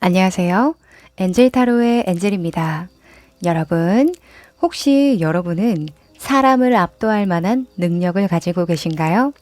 안녕하세요. 엔젤 타로의 엔젤입니다. 여러분, 혹시 여러분은 사람을 압도할 만한 능력을 가지고 계신가요?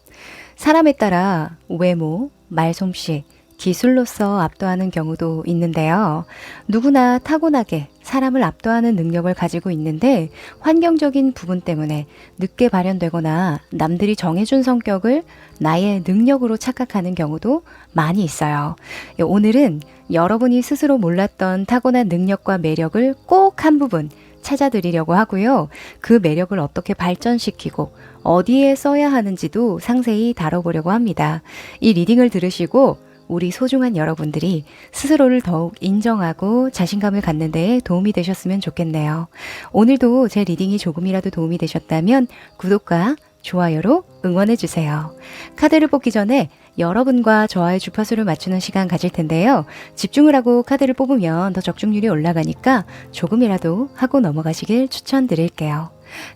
사람에 따라 외모, 말솜씨, 기술로서 압도하는 경우도 있는데요. 누구나 타고나게 사람을 압도하는 능력을 가지고 있는데 환경적인 부분 때문에 늦게 발현되거나 남들이 정해준 성격을 나의 능력으로 착각하는 경우도 많이 있어요. 오늘은 여러분이 스스로 몰랐던 타고난 능력과 매력을 꼭 한 부분 찾아드리려고 하고요. 그 매력을 어떻게 발전시키고 어디에 써야 하는지도 상세히 다뤄보려고 합니다. 이 리딩을 들으시고 우리 소중한 여러분들이 스스로를 더욱 인정하고 자신감을 갖는 데에 도움이 되셨으면 좋겠네요. 오늘도 제 리딩이 조금이라도 도움이 되셨다면 구독과 좋아요로 응원해주세요. 카드를 뽑기 전에 여러분과 저와의 주파수를 맞추는 시간 가질 텐데요. 집중을 하고 카드를 뽑으면 더 적중률이 올라가니까 조금이라도 하고 넘어가시길 추천드릴게요.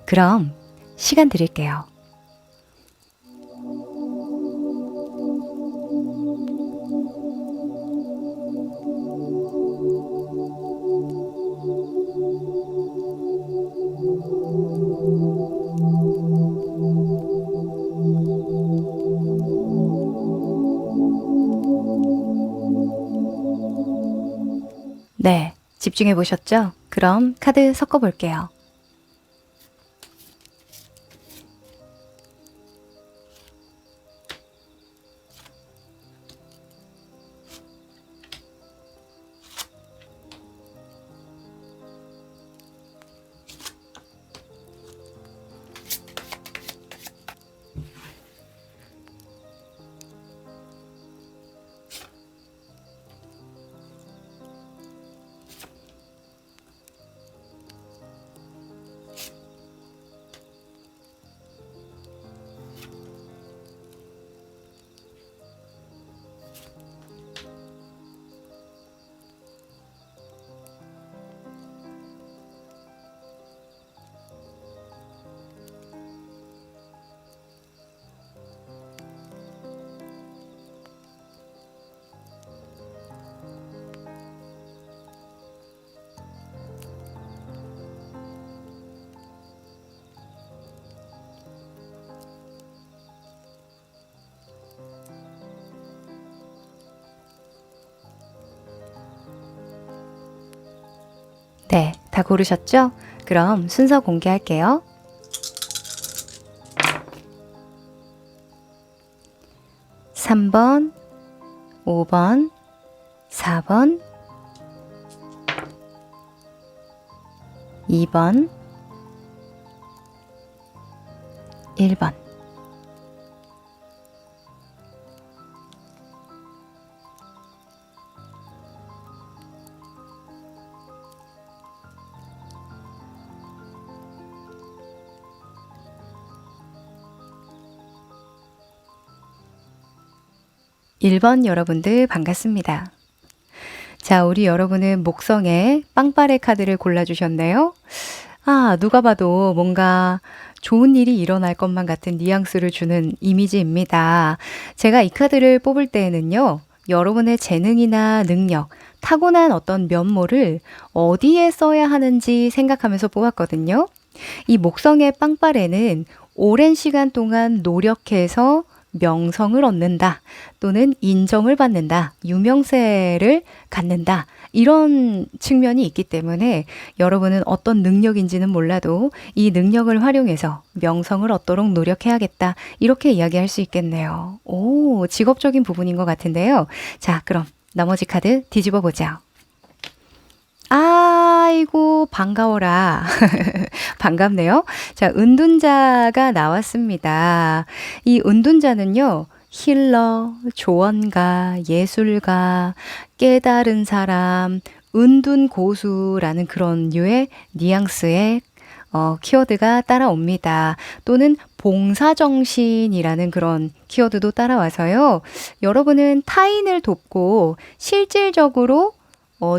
그럼 시간 드릴게요. 네, 집중해 보셨죠? 그럼 카드 섞어 볼게요. 네, 다 고르셨죠? 그럼 순서 공개할게요. 3번, 5번, 4번, 2번, 1번. 1번 여러분들 반갑습니다. 자, 우리 여러분은 목성의 빵빠레 카드를 골라주셨네요. 아, 누가 봐도 뭔가 좋은 일이 일어날 것만 같은 뉘앙스를 주는 이미지입니다. 제가 이 카드를 뽑을 때에는요, 여러분의 재능이나 능력, 타고난 어떤 면모를 어디에 써야 하는지 생각하면서 뽑았거든요. 이 목성의 빵빠레는 오랜 시간 동안 노력해서 명성을 얻는다 또는 인정을 받는다, 유명세를 갖는다 이런 측면이 있기 때문에 여러분은 어떤 능력인지는 몰라도 이 능력을 활용해서 명성을 얻도록 노력해야겠다 이렇게 이야기할 수 있겠네요. 오, 직업적인 부분인 것 같은데요. 자, 그럼 나머지 카드 뒤집어 보자. 아이고 반가워라. 반갑네요. 자, 은둔자가 나왔습니다. 이 은둔자는요. 힐러, 조언가, 예술가, 깨달은 사람, 은둔 고수라는 그런 류의 뉘앙스의 키워드가 따라옵니다. 또는 봉사정신이라는 그런 키워드도 따라와서요. 여러분은 타인을 돕고 실질적으로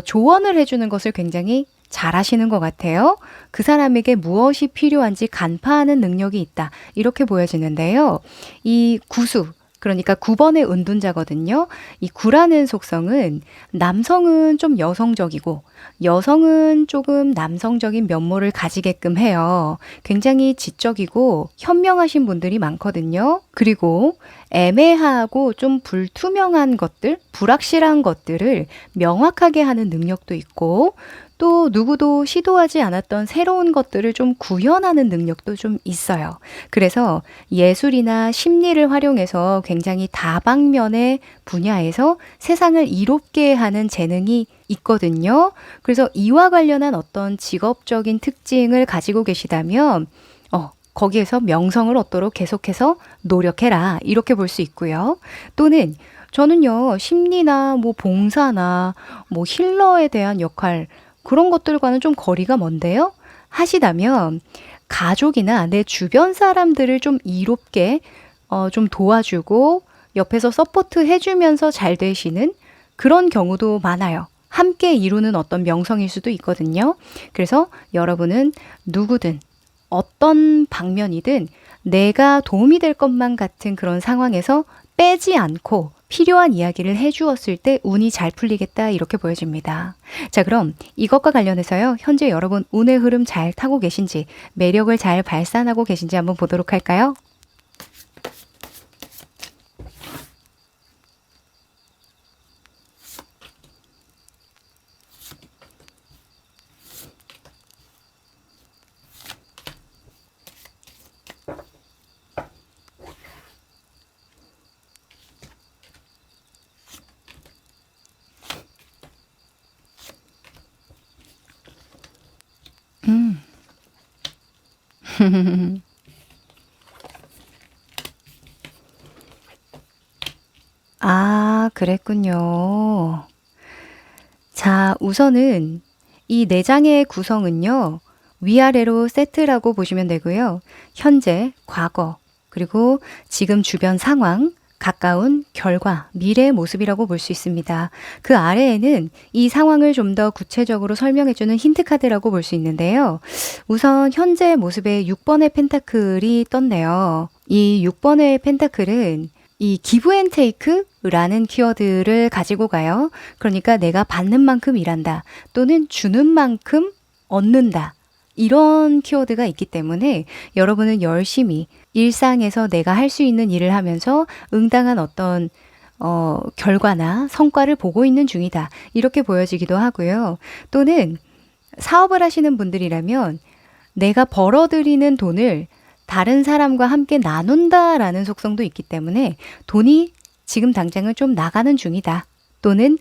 조언을 해주는 것을 굉장히 잘하시는 것 같아요. 그 사람에게 무엇이 필요한지 간파하는 능력이 있다. 이렇게 보여지는데요. 이 구수, 그러니까 9번의 은둔자거든요. 이 9라는 속성은 남성은 좀 여성적이고 여성은 조금 남성적인 면모를 가지게끔 해요. 굉장히 지적이고 현명하신 분들이 많거든요. 그리고 애매하고 좀 불투명한 것들, 불확실한 것들을 명확하게 하는 능력도 있고 또 누구도 시도하지 않았던 새로운 것들을 좀 구현하는 능력도 좀 있어요. 그래서 예술이나 심리를 활용해서 굉장히 다방면의 분야에서 세상을 이롭게 하는 재능이 있거든요. 그래서 이와 관련한 어떤 직업적인 특징을 가지고 계시다면, 거기에서 명성을 얻도록 계속해서 노력해라. 이렇게 볼 수 있고요. 또는 저는요, 심리나 뭐 봉사나 뭐 힐러에 대한 역할, 그런 것들과는 좀 거리가 먼데요. 하시다면 가족이나 내 주변 사람들을 좀 이롭게 좀 도와주고 옆에서 서포트 해주면서 잘 되시는 그런 경우도 많아요. 함께 이루는 어떤 명성일 수도 있거든요. 그래서 여러분은 누구든 어떤 방면이든 내가 도움이 될 것만 같은 그런 상황에서 빼지 않고 필요한 이야기를 해주었을 때 운이 잘 풀리겠다 이렇게 보여집니다. 자, 그럼 이것과 관련해서요. 현재 여러분 운의 흐름 잘 타고 계신지 매력을 잘 발산하고 계신지 한번 보도록 할까요? 음. 아, 그랬군요. 자, 우선은 이 네 장의 구성은요. 위아래로 세트라고 보시면 되고요. 현재, 과거, 그리고 지금 주변 상황, 가까운 결과, 미래의 모습이라고 볼 수 있습니다. 그 아래에는 이 상황을 좀 더 구체적으로 설명해주는 힌트 카드라고 볼 수 있는데요. 우선 현재 모습에 6번의 펜타클이 떴네요. 이 6번의 펜타클은 이 기브 앤 테이크라는 키워드를 가지고 가요. 그러니까 내가 받는 만큼 일한다 또는 주는 만큼 얻는다. 이런 키워드가 있기 때문에 여러분은 열심히 일상에서 내가 할 수 있는 일을 하면서 응당한 어떤 결과나 성과를 보고 있는 중이다. 이렇게 보여지기도 하고요. 또는 사업을 하시는 분들이라면 내가 벌어들이는 돈을 다른 사람과 함께 나눈다라는 속성도 있기 때문에 돈이 지금 당장은 좀 나가는 중이다. 또는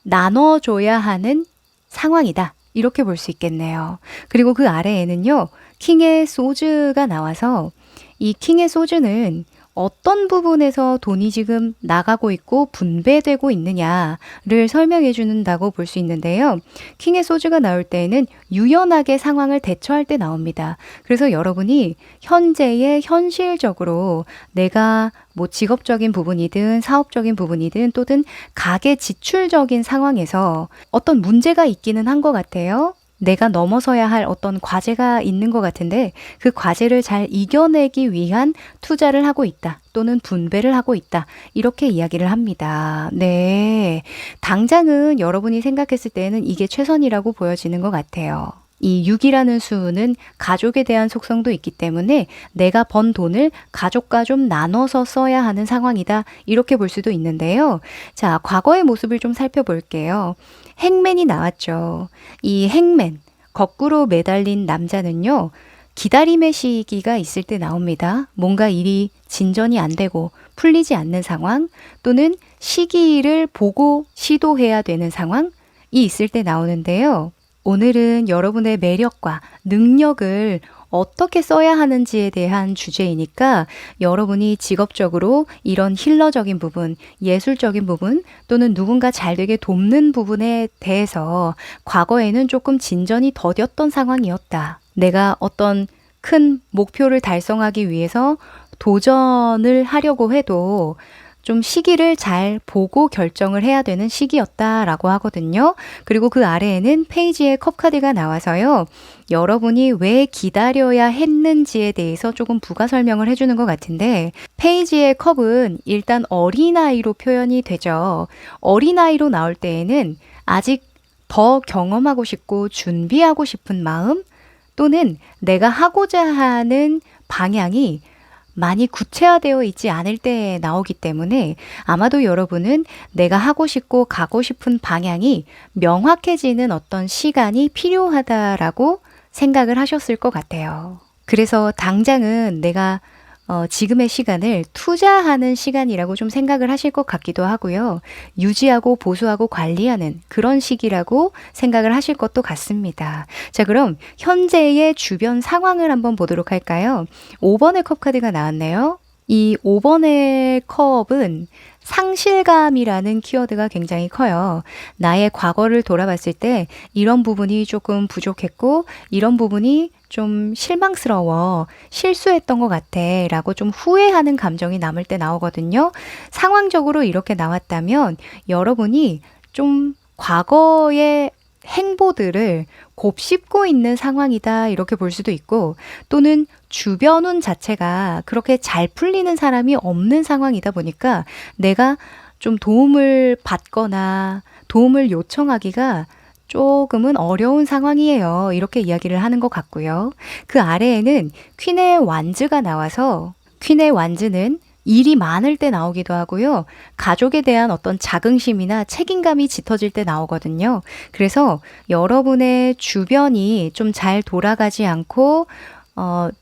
나눠줘야 하는 상황이다. 이렇게 볼 수 있겠네요. 그리고 그 아래에는요. 킹의 소즈가 나와서 이 킹의 소즈는 어떤 부분에서 돈이 지금 나가고 있고 분배되고 있느냐를 설명해 준다고 볼 수 있는데요. 킹의 소즈가 나올 때에는 유연하게 상황을 대처할 때 나옵니다. 그래서 여러분이 현재의 현실적으로 내가 뭐 직업적인 부분이든 사업적인 부분이든 또는 가계 지출적인 상황에서 어떤 문제가 있기는 한 것 같아요. 내가 넘어서야 할 어떤 과제가 있는 것 같은데 그 과제를 잘 이겨내기 위한 투자를 하고 있다. 또는 분배를 하고 있다. 이렇게 이야기를 합니다. 네. 당장은 여러분이 생각했을 때는 이게 최선이라고 보여지는 것 같아요. 이 6이라는 수는 가족에 대한 속성도 있기 때문에 내가 번 돈을 가족과 좀 나눠서 써야 하는 상황이다. 이렇게 볼 수도 있는데요. 자, 과거의 모습을 좀 살펴볼게요. 행맨이 나왔죠. 이 행맨, 거꾸로 매달린 남자는요. 기다림의 시기가 있을 때 나옵니다. 뭔가 일이 진전이 안 되고 풀리지 않는 상황 또는 시기를 보고 시도해야 되는 상황이 있을 때 나오는데요. 오늘은 여러분의 매력과 능력을 어떻게 써야 하는지에 대한 주제이니까 여러분이 직업적으로 이런 힐러적인 부분, 예술적인 부분 또는 누군가 잘 되게 돕는 부분에 대해서 과거에는 조금 진전이 더뎠던 상황이었다. 내가 어떤 큰 목표를 달성하기 위해서 도전을 하려고 해도 좀 시기를 잘 보고 결정을 해야 되는 시기였다라고 하거든요. 그리고 그 아래에는 페이지의 컵 카드가 나와서요. 여러분이 왜 기다려야 했는지에 대해서 조금 부가 설명을 해주는 것 같은데, 페이지의 컵은 일단 어린아이로 표현이 되죠. 어린아이로 나올 때에는 아직 더 경험하고 싶고 준비하고 싶은 마음, 또는 내가 하고자 하는 방향이 많이 구체화되어 있지 않을 때 나오기 때문에 아마도 여러분은 내가 하고 싶고 가고 싶은 방향이 명확해지는 어떤 시간이 필요하다라고 생각을 하셨을 것 같아요. 그래서 당장은 내가 지금의 시간을 투자하는 시간이라고 좀 생각을 하실 것 같기도 하고요. 유지하고 보수하고 관리하는 그런 시기라고 생각을 하실 것도 같습니다. 자, 그럼 현재의 주변 상황을 한번 보도록 할까요? 5번의 컵 카드가 나왔네요. 이 5번의 컵은 상실감이라는 키워드가 굉장히 커요. 나의 과거를 돌아봤을 때 이런 부분이 조금 부족했고 이런 부분이 좀 실망스러워, 실수했던 것 같아 라고 좀 후회하는 감정이 남을 때 나오거든요. 상황적으로 이렇게 나왔다면 여러분이 좀 과거의 행보들을 곱씹고 있는 상황이다 이렇게 볼 수도 있고, 또는 주변 운 자체가 그렇게 잘 풀리는 사람이 없는 상황이다 보니까 내가 좀 도움을 받거나 도움을 요청하기가 조금은 어려운 상황이에요. 이렇게 이야기를 하는 것 같고요. 그 아래에는 퀸의 완즈가 나와서, 퀸의 완즈는 일이 많을 때 나오기도 하고요. 가족에 대한 어떤 자긍심이나 책임감이 짙어질 때 나오거든요. 그래서 여러분의 주변이 좀 잘 돌아가지 않고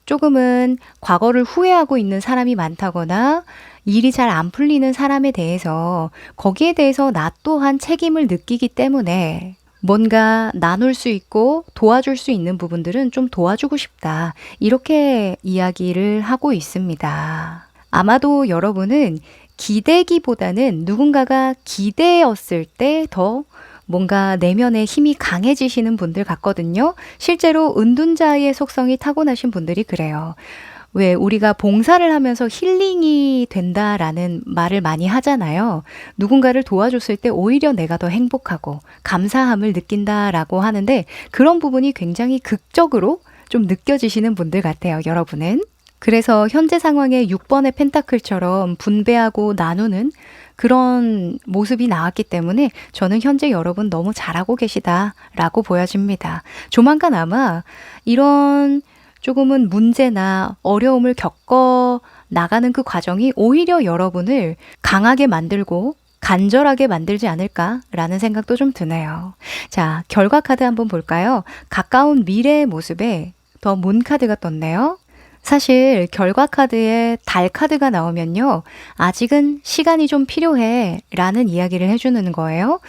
조금은 과거를 후회하고 있는 사람이 많다거나 일이 잘 안 풀리는 사람에 대해서 거기에 대해서 나 또한 책임을 느끼기 때문에 뭔가 나눌 수 있고 도와줄 수 있는 부분들은 좀 도와주고 싶다. 이렇게 이야기를 하고 있습니다. 아마도 여러분은 기대기보다는 누군가가 기대었을 때 더 뭔가 내면의 힘이 강해지시는 분들 같거든요. 실제로 은둔자의 속성이 타고나신 분들이 그래요. 왜 우리가 봉사를 하면서 힐링이 된다라는 말을 많이 하잖아요. 누군가를 도와줬을 때 오히려 내가 더 행복하고 감사함을 느낀다라고 하는데, 그런 부분이 굉장히 극적으로 좀 느껴지시는 분들 같아요, 여러분은. 그래서 현재 상황의 6번의 펜타클처럼 분배하고 나누는 그런 모습이 나왔기 때문에 저는 현재 여러분 너무 잘하고 계시다라고 보여집니다. 조만간 아마 이런 조금은 문제나 어려움을 겪어 나가는 그 과정이 오히려 여러분을 강하게 만들고 간절하게 만들지 않을까라는 생각도 좀 드네요. 자, 결과 카드 한번 볼까요? 가까운 미래의 모습에 더 문 카드가 떴네요. 사실 결과 카드에 달 카드가 나오면요, 아직은 시간이 좀 필요해 라는 이야기를 해주는 거예요.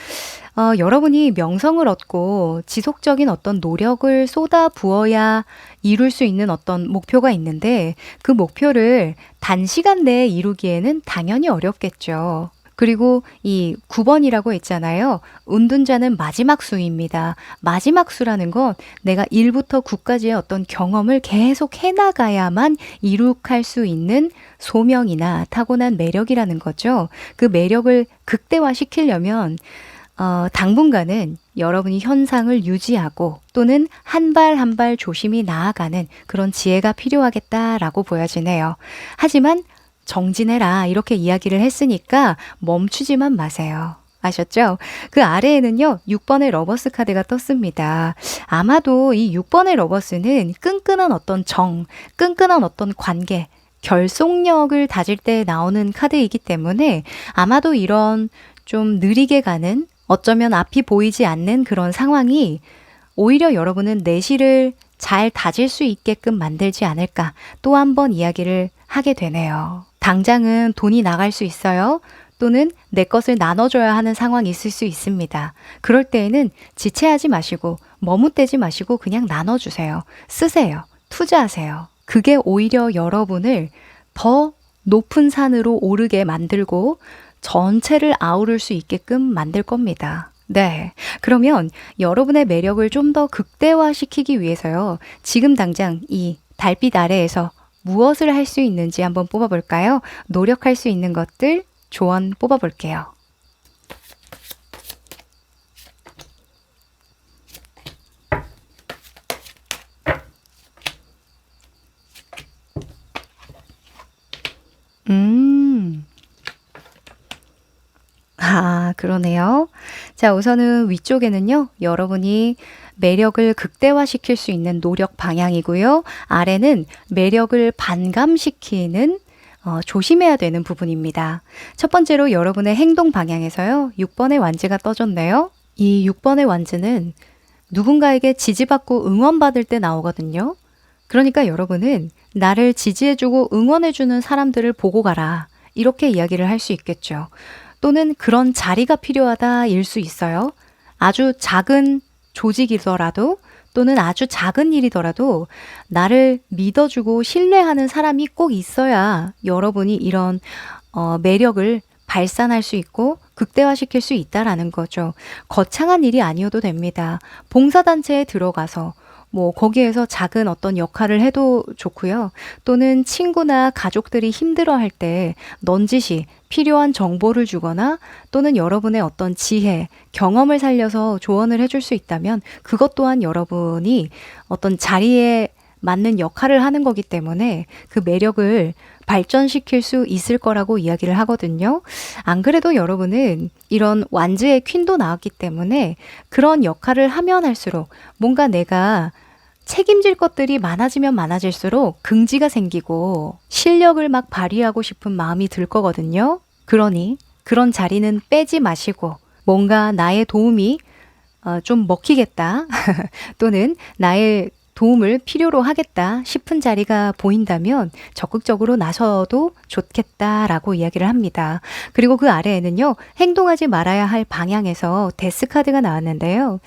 여러분이 명성을 얻고 지속적인 어떤 노력을 쏟아 부어야 이룰 수 있는 어떤 목표가 있는데, 그 목표를 단시간 내에 이루기에는 당연히 어렵겠죠. 그리고 이 9번이라고 했잖아요. 은둔자는 마지막 수입니다. 마지막 수라는 건 내가 1부터 9까지의 어떤 경험을 계속 해나가야만 이룩할 수 있는 소명이나 타고난 매력이라는 거죠. 그 매력을 극대화시키려면 당분간은 여러분이 현상을 유지하고 또는 한 발 한 발 조심히 나아가는 그런 지혜가 필요하겠다라고 보여지네요. 하지만 정진해라 이렇게 이야기를 했으니까 멈추지만 마세요. 아셨죠? 그 아래에는요, 6번의 러버스 카드가 떴습니다. 아마도 이 6번의 러버스는 끈끈한 어떤 끈끈한 어떤 관계, 결속력을 다질 때 나오는 카드이기 때문에 아마도 이런 좀 느리게 가는, 어쩌면 앞이 보이지 않는 그런 상황이 오히려 여러분은 내실을 잘 다질 수 있게끔 만들지 않을까, 또 한 번 이야기를 하게 되네요. 당장은 돈이 나갈 수 있어요. 또는 내 것을 나눠줘야 하는 상황이 있을 수 있습니다. 그럴 때에는 지체하지 마시고 머뭇대지 마시고 그냥 나눠주세요. 쓰세요. 투자하세요. 그게 오히려 여러분을 더 높은 산으로 오르게 만들고 전체를 아우를 수 있게끔 만들 겁니다. 네. 그러면 여러분의 매력을 좀 더 극대화시키기 위해서요, 지금 당장 이 달빛 아래에서 무엇을 할 수 있는지 한번 뽑아볼까요? 노력할 수 있는 것들, 조언 뽑아볼게요. 음. 그러네요. 자, 우선은 위쪽에는요, 여러분이 매력을 극대화시킬 수 있는 노력 방향이고요. 아래는 매력을 반감시키는 조심해야 되는 부분입니다. 첫 번째로 여러분의 행동 방향에서요, 6번의 완즈가 떠졌네요. 이 6번의 완즈는 누군가에게 지지받고 응원받을 때 나오거든요. 그러니까 여러분은 나를 지지해주고 응원해주는 사람들을 보고 가라. 이렇게 이야기를 할 수 있겠죠. 또는 그런 자리가 필요하다 일 수 있어요. 아주 작은 조직이더라도 또는 아주 작은 일이더라도 나를 믿어주고 신뢰하는 사람이 꼭 있어야 여러분이 이런 매력을 발산할 수 있고 극대화시킬 수 있다라는 거죠. 거창한 일이 아니어도 됩니다. 봉사단체에 들어가서 거기에서 작은 어떤 역할을 해도 좋고요. 또는 친구나 가족들이 힘들어할 때 넌지시 필요한 정보를 주거나 또는 여러분의 어떤 지혜, 경험을 살려서 조언을 해줄 수 있다면 그것 또한 여러분이 어떤 자리에 맞는 역할을 하는 거기 때문에 그 매력을 발전시킬 수 있을 거라고 이야기를 하거든요. 안 그래도 여러분은 이런 완즈의 퀸도 나왔기 때문에 그런 역할을 하면 할수록 뭔가 내가 책임질 것들이 많아지면 많아질수록 긍지가 생기고 실력을 막 발휘하고 싶은 마음이 들 거거든요. 그러니 그런 자리는 빼지 마시고 뭔가 나의 도움이 좀 먹히겠다 또는 나의 도움을 필요로 하겠다 싶은 자리가 보인다면 적극적으로 나서도 좋겠다라고 이야기를 합니다. 그리고 그 아래에는요. 행동하지 말아야 할 방향에서 데스 카드가 나왔는데요.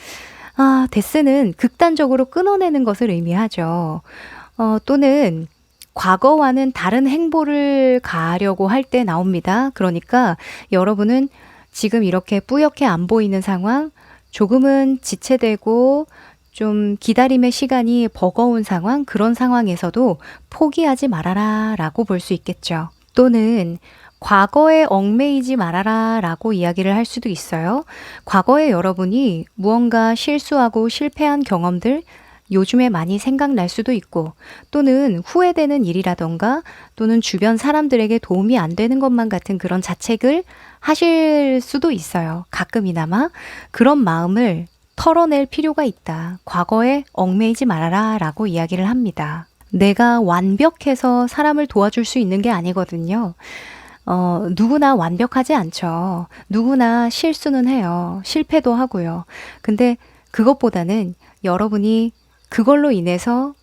데스는 극단적으로 끊어내는 것을 의미하죠. 또는 과거와는 다른 행보를 가려고 할 때 나옵니다. 그러니까 여러분은 지금 이렇게 뿌옇게 안 보이는 상황, 조금은 지체되고 좀 기다림의 시간이 버거운 상황, 그런 상황에서도 포기하지 말아라 라고 볼 수 있겠죠. 또는 과거에 얽매이지 말아라 라고 이야기를 할 수도 있어요. 과거에 여러분이 무언가 실수하고 실패한 경험들 요즘에 많이 생각날 수도 있고 또는 후회되는 일이라던가 또는 주변 사람들에게 도움이 안 되는 것만 같은 그런 자책을 하실 수도 있어요. 가끔이나마 그런 마음을 털어낼 필요가 있다. 과거에 얽매이지 말아라 라고 이야기를 합니다. 내가 완벽해서 사람을 도와줄 수 있는 게 아니거든요. 누구나 완벽하지 않죠. 누구나 실수는 해요. 실패도 하고요. 근데 그것보다는 여러분이 그걸로 인해서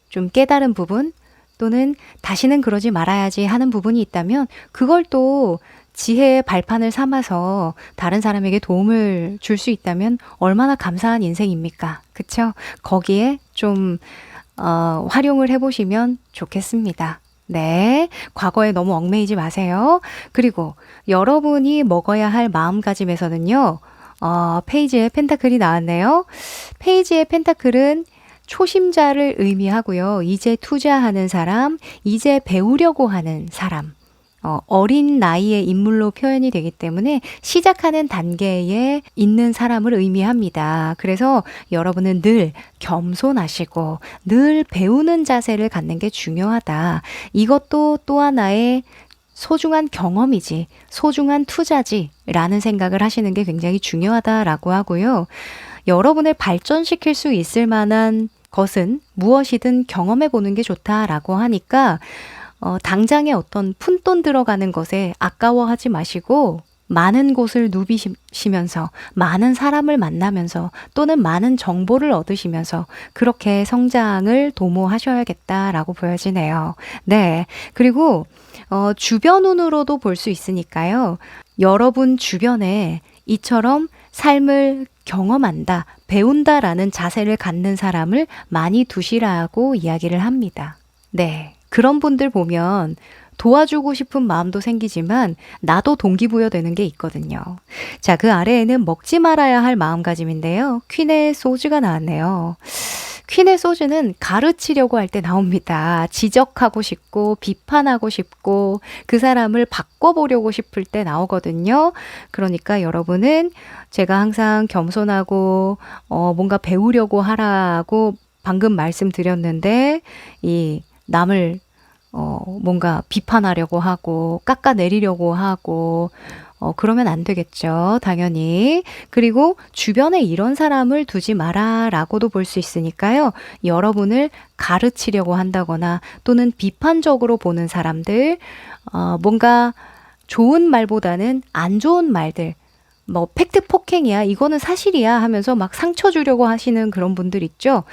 좀 깨달은 부분 또는 다시는 그러지 말아야지 하는 부분이 있다면 그걸 또 지혜의 발판을 삼아서 다른 사람에게 도움을 줄 수 있다면 얼마나 감사한 인생입니까? 그쵸? 거기에 좀 활용을 해보시면 좋겠습니다. 네, 과거에 너무 얽매이지 마세요. 그리고 여러분이 먹어야 할 마음가짐에서는요. 페이지에 펜타클이 나왔네요. 페이지의 펜타클은 초심자를 의미하고요. 이제 투자하는 사람, 이제 배우려고 하는 사람. 어린 나이의 인물로 표현이 되기 때문에 시작하는 단계에 있는 사람을 의미합니다. 그래서 여러분은 늘 겸손하시고 늘 배우는 자세를 갖는 게 중요하다. 이것도 또 하나의 소중한 경험이지, 소중한 투자지 라는 생각을 하시는 게 굉장히 중요하다라고 하고요. 여러분을 발전시킬 수 있을 만한 것은 무엇이든 경험해 보는 게 좋다라고 하니까 당장에 어떤 푼돈 들어가는 것에 아까워하지 마시고 많은 곳을 누비시면서 많은 사람을 만나면서 또는 많은 정보를 얻으시면서 그렇게 성장을 도모하셔야겠다라고 보여지네요. 네. 그리고 주변 운으로도 볼 수 있으니까요. 여러분 주변에 이처럼 삶을 경험한다, 배운다라는 자세를 갖는 사람을 많이 두시라고 이야기를 합니다. 네. 그런 분들 보면 도와주고 싶은 마음도 생기지만 나도 동기부여되는 게 있거든요. 자, 그 아래에는 먹지 말아야 할 마음가짐인데요. 퀸의 소즈가 나왔네요. 퀸의 소주는 가르치려고 할 때 나옵니다. 지적하고 싶고 비판하고 싶고 그 사람을 바꿔보려고 싶을 때 나오거든요. 그러니까 여러분은 제가 항상 겸손하고 뭔가 배우려고 하라고 방금 말씀드렸는데 이 남을 뭔가 비판하려고 하고 깎아내리려고 하고 그러면 안 되겠죠. 당연히. 그리고 주변에 이런 사람을 두지 마라 라고도 볼 수 있으니까요. 여러분을 가르치려고 한다거나 또는 비판적으로 보는 사람들, 뭔가 좋은 말보다는 안 좋은 말들, 뭐 팩트 폭행이야, 이거는 사실이야 하면서 막 상처 주려고 하시는 그런 분들 있죠.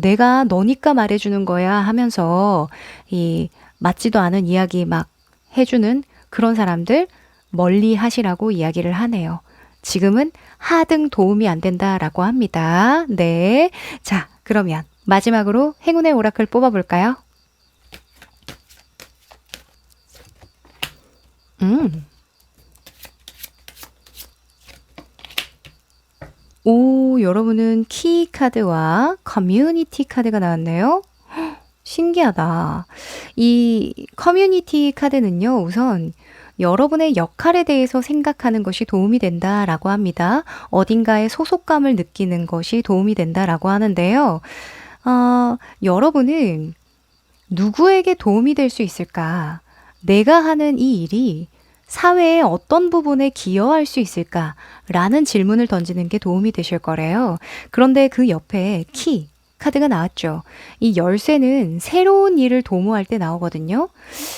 내가 너니까 말해주는 거야 하면서 이 맞지도 않은 이야기 막 해주는 그런 사람들 멀리 하시라고 이야기를 하네요. 지금은 하등 도움이 안 된다라고 합니다. 네. 자, 그러면 마지막으로 행운의 오라클 뽑아볼까요? 오, 여러분은 키 카드와 커뮤니티 카드가 나왔네요. 신기하다. 이 커뮤니티 카드는요, 우선 여러분의 역할에 대해서 생각하는 것이 도움이 된다라고 합니다. 어딘가에 소속감을 느끼는 것이 도움이 된다라고 하는데요. 여러분은 누구에게 도움이 될 수 있을까? 내가 하는 이 일이 사회의 어떤 부분에 기여할 수 있을까? 라는 질문을 던지는 게 도움이 되실 거래요. 그런데 그 옆에 키, 카드가 나왔죠. 이 열쇠는 새로운 일을 도모할 때 나오거든요.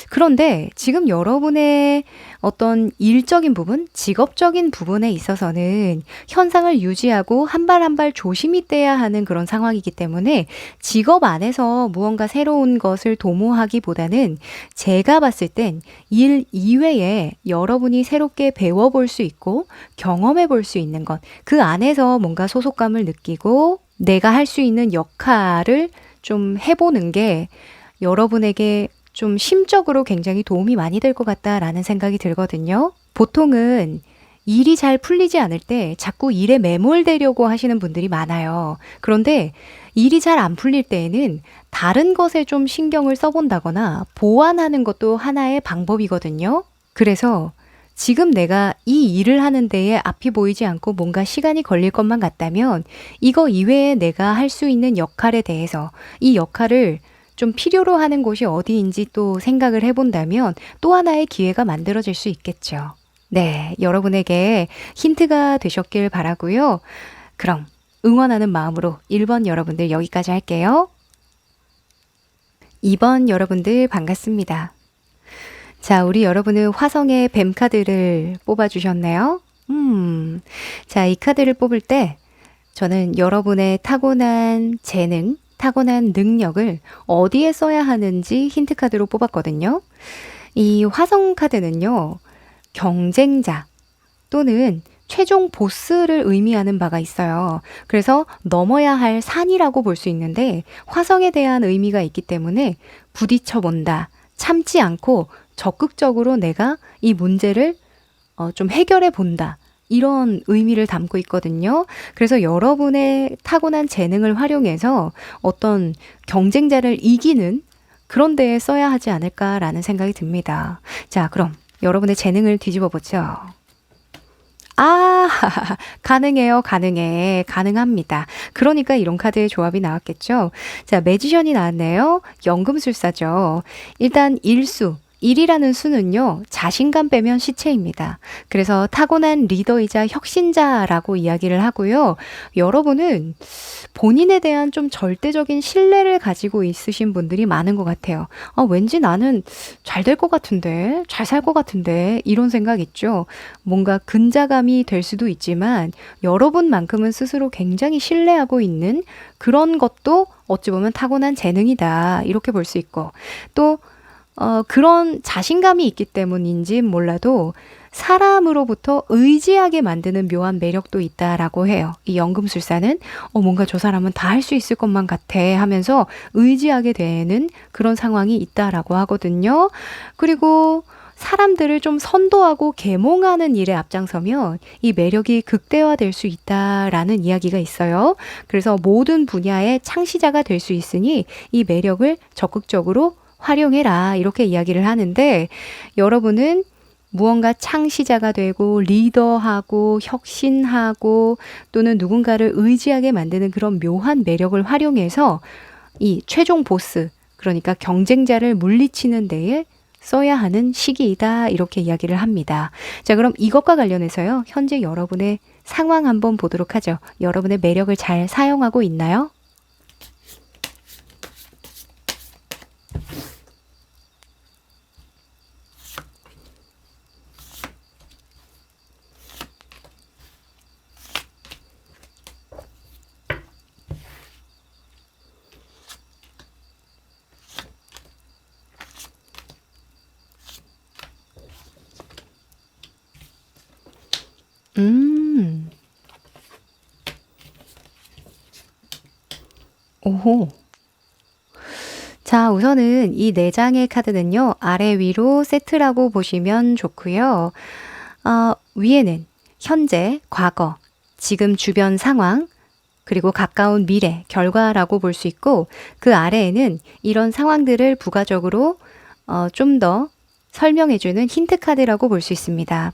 그런데 지금 여러분의 어떤 일적인 부분, 직업적인 부분에 있어서는 현상을 유지하고 한 발 한 발 조심히 떼야 하는 그런 상황이기 때문에 직업 안에서 무언가 새로운 것을 도모하기보다는 제가 봤을 땐 일 이외에 여러분이 새롭게 배워볼 수 있고 경험해 볼 수 있는 것, 그 안에서 뭔가 소속감을 느끼고 내가 할 수 있는 역할을 좀 해보는 게 여러분에게 좀 심적으로 굉장히 도움이 많이 될 것 같다라는 생각이 들거든요. 보통은 일이 잘 풀리지 않을 때 자꾸 일에 매몰되려고 하시는 분들이 많아요. 그런데 일이 잘 안 풀릴 때에는 다른 것에 좀 신경을 써본다거나 보완하는 것도 하나의 방법이거든요. 그래서 지금 내가 이 일을 하는 데에 앞이 보이지 않고 뭔가 시간이 걸릴 것만 같다면 이거 이외에 내가 할 수 있는 역할에 대해서 이 역할을 좀 필요로 하는 곳이 어디인지 또 생각을 해본다면 또 하나의 기회가 만들어질 수 있겠죠. 네, 여러분에게 힌트가 되셨길 바라고요. 그럼 응원하는 마음으로 1번 여러분들 여기까지 할게요. 2번 여러분들 반갑습니다. 자, 우리 여러분은 화성의 뱀 카드를 뽑아주셨네요. 자, 이 카드를 뽑을 때 저는 여러분의 타고난 재능, 타고난 능력을 어디에 써야 하는지 힌트 카드로 뽑았거든요. 이 화성 카드는요, 경쟁자 또는 최종 보스를 의미하는 바가 있어요. 그래서 넘어야 할 산이라고 볼 수 있는데 화성에 대한 의미가 있기 때문에 부딪혀 본다, 참지 않고 적극적으로 내가 이 문제를 좀 해결해 본다. 이런 의미를 담고 있거든요. 그래서 여러분의 타고난 재능을 활용해서 어떤 경쟁자를 이기는 그런 데에 써야 하지 않을까라는 생각이 듭니다. 자, 그럼 여러분의 재능을 뒤집어 보죠. 아, 가능해요. 가능해. 가능합니다. 그러니까 이런 카드의 조합이 나왔겠죠. 자, 매지션이 나왔네요. 연금술사죠. 일단 일수. 1이라는 수는요, 자신감 빼면 시체입니다. 그래서 타고난 리더이자 혁신자라고 이야기를 하고요. 여러분은 본인에 대한 좀 절대적인 신뢰를 가지고 있으신 분들이 많은 것 같아요. 왠지 나는 잘 될 것 같은데, 잘 살 것 같은데, 이런 생각 있죠. 뭔가 근자감이 될 수도 있지만, 여러분만큼은 스스로 굉장히 신뢰하고 있는 그런 것도 어찌 보면 타고난 재능이다. 이렇게 볼 수 있고, 또 그런 자신감이 있기 때문인지 몰라도 사람으로부터 의지하게 만드는 묘한 매력도 있다라고 해요. 이 연금술사는 뭔가 저 사람은 다 할 수 있을 것만 같아 하면서 의지하게 되는 그런 상황이 있다라고 하거든요. 그리고 사람들을 좀 선도하고 계몽하는 일에 앞장서면 이 매력이 극대화될 수 있다라는 이야기가 있어요. 그래서 모든 분야의 창시자가 될 수 있으니 이 매력을 적극적으로 활용해라. 이렇게 이야기를 하는데 여러분은 무언가 창시자가 되고 리더하고 혁신하고 또는 누군가를 의지하게 만드는 그런 묘한 매력을 활용해서 이 최종 보스, 그러니까 경쟁자를 물리치는 데에 써야 하는 시기이다. 이렇게 이야기를 합니다. 자, 그럼 이것과 관련해서요. 현재 여러분의 상황 한번 보도록 하죠. 여러분의 매력을 잘 사용하고 있나요? 음, 오호. 자, 우선은 이 네 장의 카드는요, 아래 위로 세트라고 보시면 좋고요. 위에는 현재, 과거, 지금 주변 상황, 그리고 가까운 미래, 결과라고 볼 수 있고, 그 아래에는 이런 상황들을 부가적으로 좀 더 설명해주는 힌트 카드라고 볼 수 있습니다.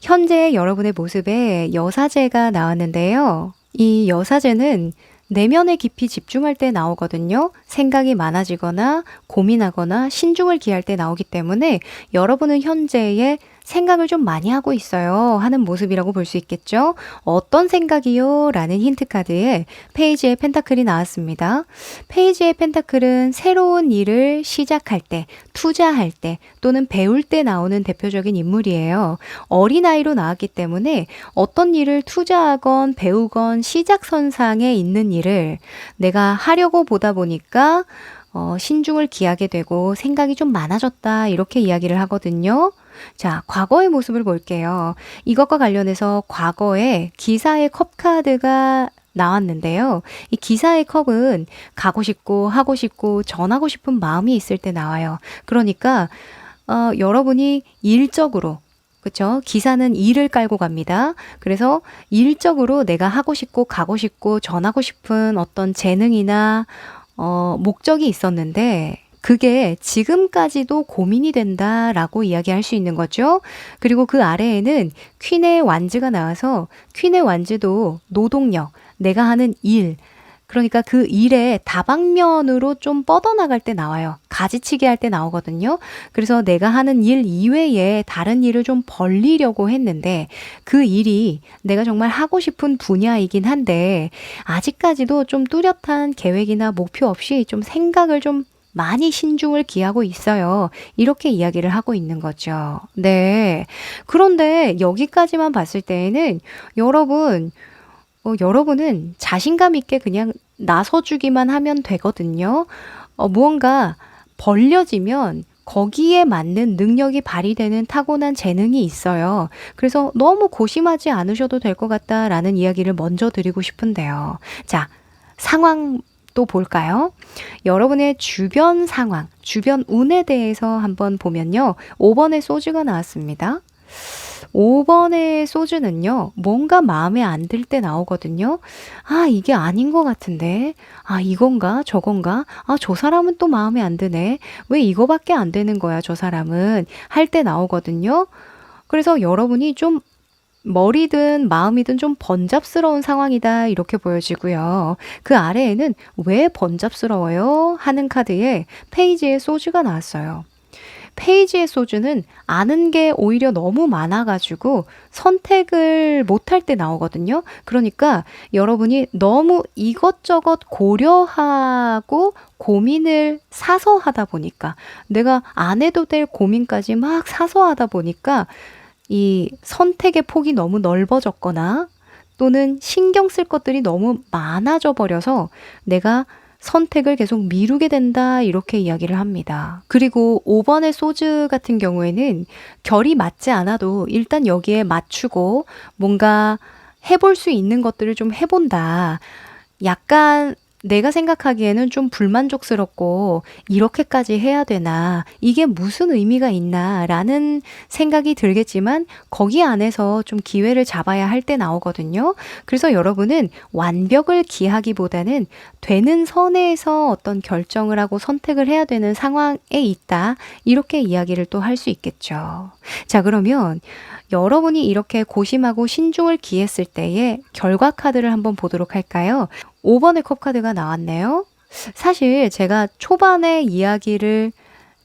현재 여러분의 모습에 여사제가 나왔는데요. 이 여사제는 내면에 깊이 집중할 때 나오거든요. 생각이 많아지거나 고민하거나 신중을 기할 때 나오기 때문에 여러분은 현재의 생각을 좀 많이 하고 있어요 하는 모습이라고 볼 수 있겠죠. 어떤 생각이요? 라는 힌트 카드에 페이지의 펜타클이 나왔습니다. 페이지의 펜타클은 새로운 일을 시작할 때, 투자할 때 또는 배울 때 나오는 대표적인 인물이에요. 어린아이로 나왔기 때문에 어떤 일을 투자하건 배우건 시작선상에 있는 일을 내가 하려고 보다 보니까 신중을 기하게 되고 생각이 좀 많아졌다 이렇게 이야기를 하거든요. 자, 과거의 모습을 볼게요. 이것과 관련해서 과거에 기사의 컵 카드가 나왔는데요. 이 기사의 컵은 가고 싶고 하고 싶고 전하고 싶은 마음이 있을 때 나와요. 그러니까 여러분이 일적으로 그쵸? 기사는 일을 깔고 갑니다. 그래서 일적으로 내가 하고 싶고 가고 싶고 전하고 싶은 어떤 재능이나 목적이 있었는데 그게 지금까지도 고민이 된다라고 이야기할 수 있는 거죠. 그리고 그 아래에는 퀸의 완즈가 나와서 퀸의 완즈도 노동력, 내가 하는 일, 그러니까 그 일의 다방면으로 좀 뻗어나갈 때 나와요. 가지치기 할 때 나오거든요. 그래서 내가 하는 일 이외에 다른 일을 좀 벌리려고 했는데 그 일이 내가 정말 하고 싶은 분야이긴 한데 아직까지도 좀 뚜렷한 계획이나 목표 없이 좀 생각을 좀 많이 신중을 기하고 있어요. 이렇게 이야기를 하고 있는 거죠. 네. 그런데 여기까지만 봤을 때에는 여러분은 자신감 있게 그냥 나서주기만 하면 되거든요. 무언가 벌려지면 거기에 맞는 능력이 발휘되는 타고난 재능이 있어요. 그래서 너무 고심하지 않으셔도 될 것 같다라는 이야기를 먼저 드리고 싶은데요. 자, 상황 또 볼까요? 여러분의 주변 상황, 주변 운에 대해서 한번 보면요. 5번의 소주가 나왔습니다. 5번의 소주는요, 뭔가 마음에 안 들 때 나오거든요. 아, 이게 아닌 것 같은데. 아, 이건가? 저건가? 아, 저 사람은 또 마음에 안 드네. 왜 이거밖에 안 되는 거야, 저 사람은? 할 때 나오거든요. 그래서 여러분이 좀 머리든 마음이든 좀 번잡스러운 상황이다 이렇게 보여지고요. 그 아래에는 왜 번잡스러워요? 하는 카드에 페이지에 소주가 나왔어요. 페이지의 소주는 아는 게 오히려 너무 많아가지고 선택을 못할 때 나오거든요. 그러니까 여러분이 너무 이것저것 고려하고 고민을 사서 하다 보니까 내가 안 해도 될 고민까지 막 사서 하다 보니까 이 선택의 폭이 너무 넓어졌거나 또는 신경 쓸 것들이 너무 많아져 버려서 내가 선택을 계속 미루게 된다 이렇게 이야기를 합니다. 그리고 5번의 소즈 같은 경우에는 결이 맞지 않아도 일단 여기에 맞추고 뭔가 해볼 수 있는 것들을 좀 해본다. 약간 내가 생각하기에는 좀 불만족스럽고 이렇게까지 해야 되나? 이게 무슨 의미가 있나? 라는 생각이 들겠지만 거기 안에서 좀 기회를 잡아야 할 때 나오거든요. 그래서 여러분은 완벽을 기하기보다는 되는 선에서 어떤 결정을 하고 선택을 해야 되는 상황에 있다. 이렇게 이야기를 또 할 수 있겠죠. 자, 그러면 여러분이 이렇게 고심하고 신중을 기했을 때의 결과 카드를 한번 보도록 할까요? 5번의 컵 카드가 나왔네요. 사실 제가 초반에 이야기를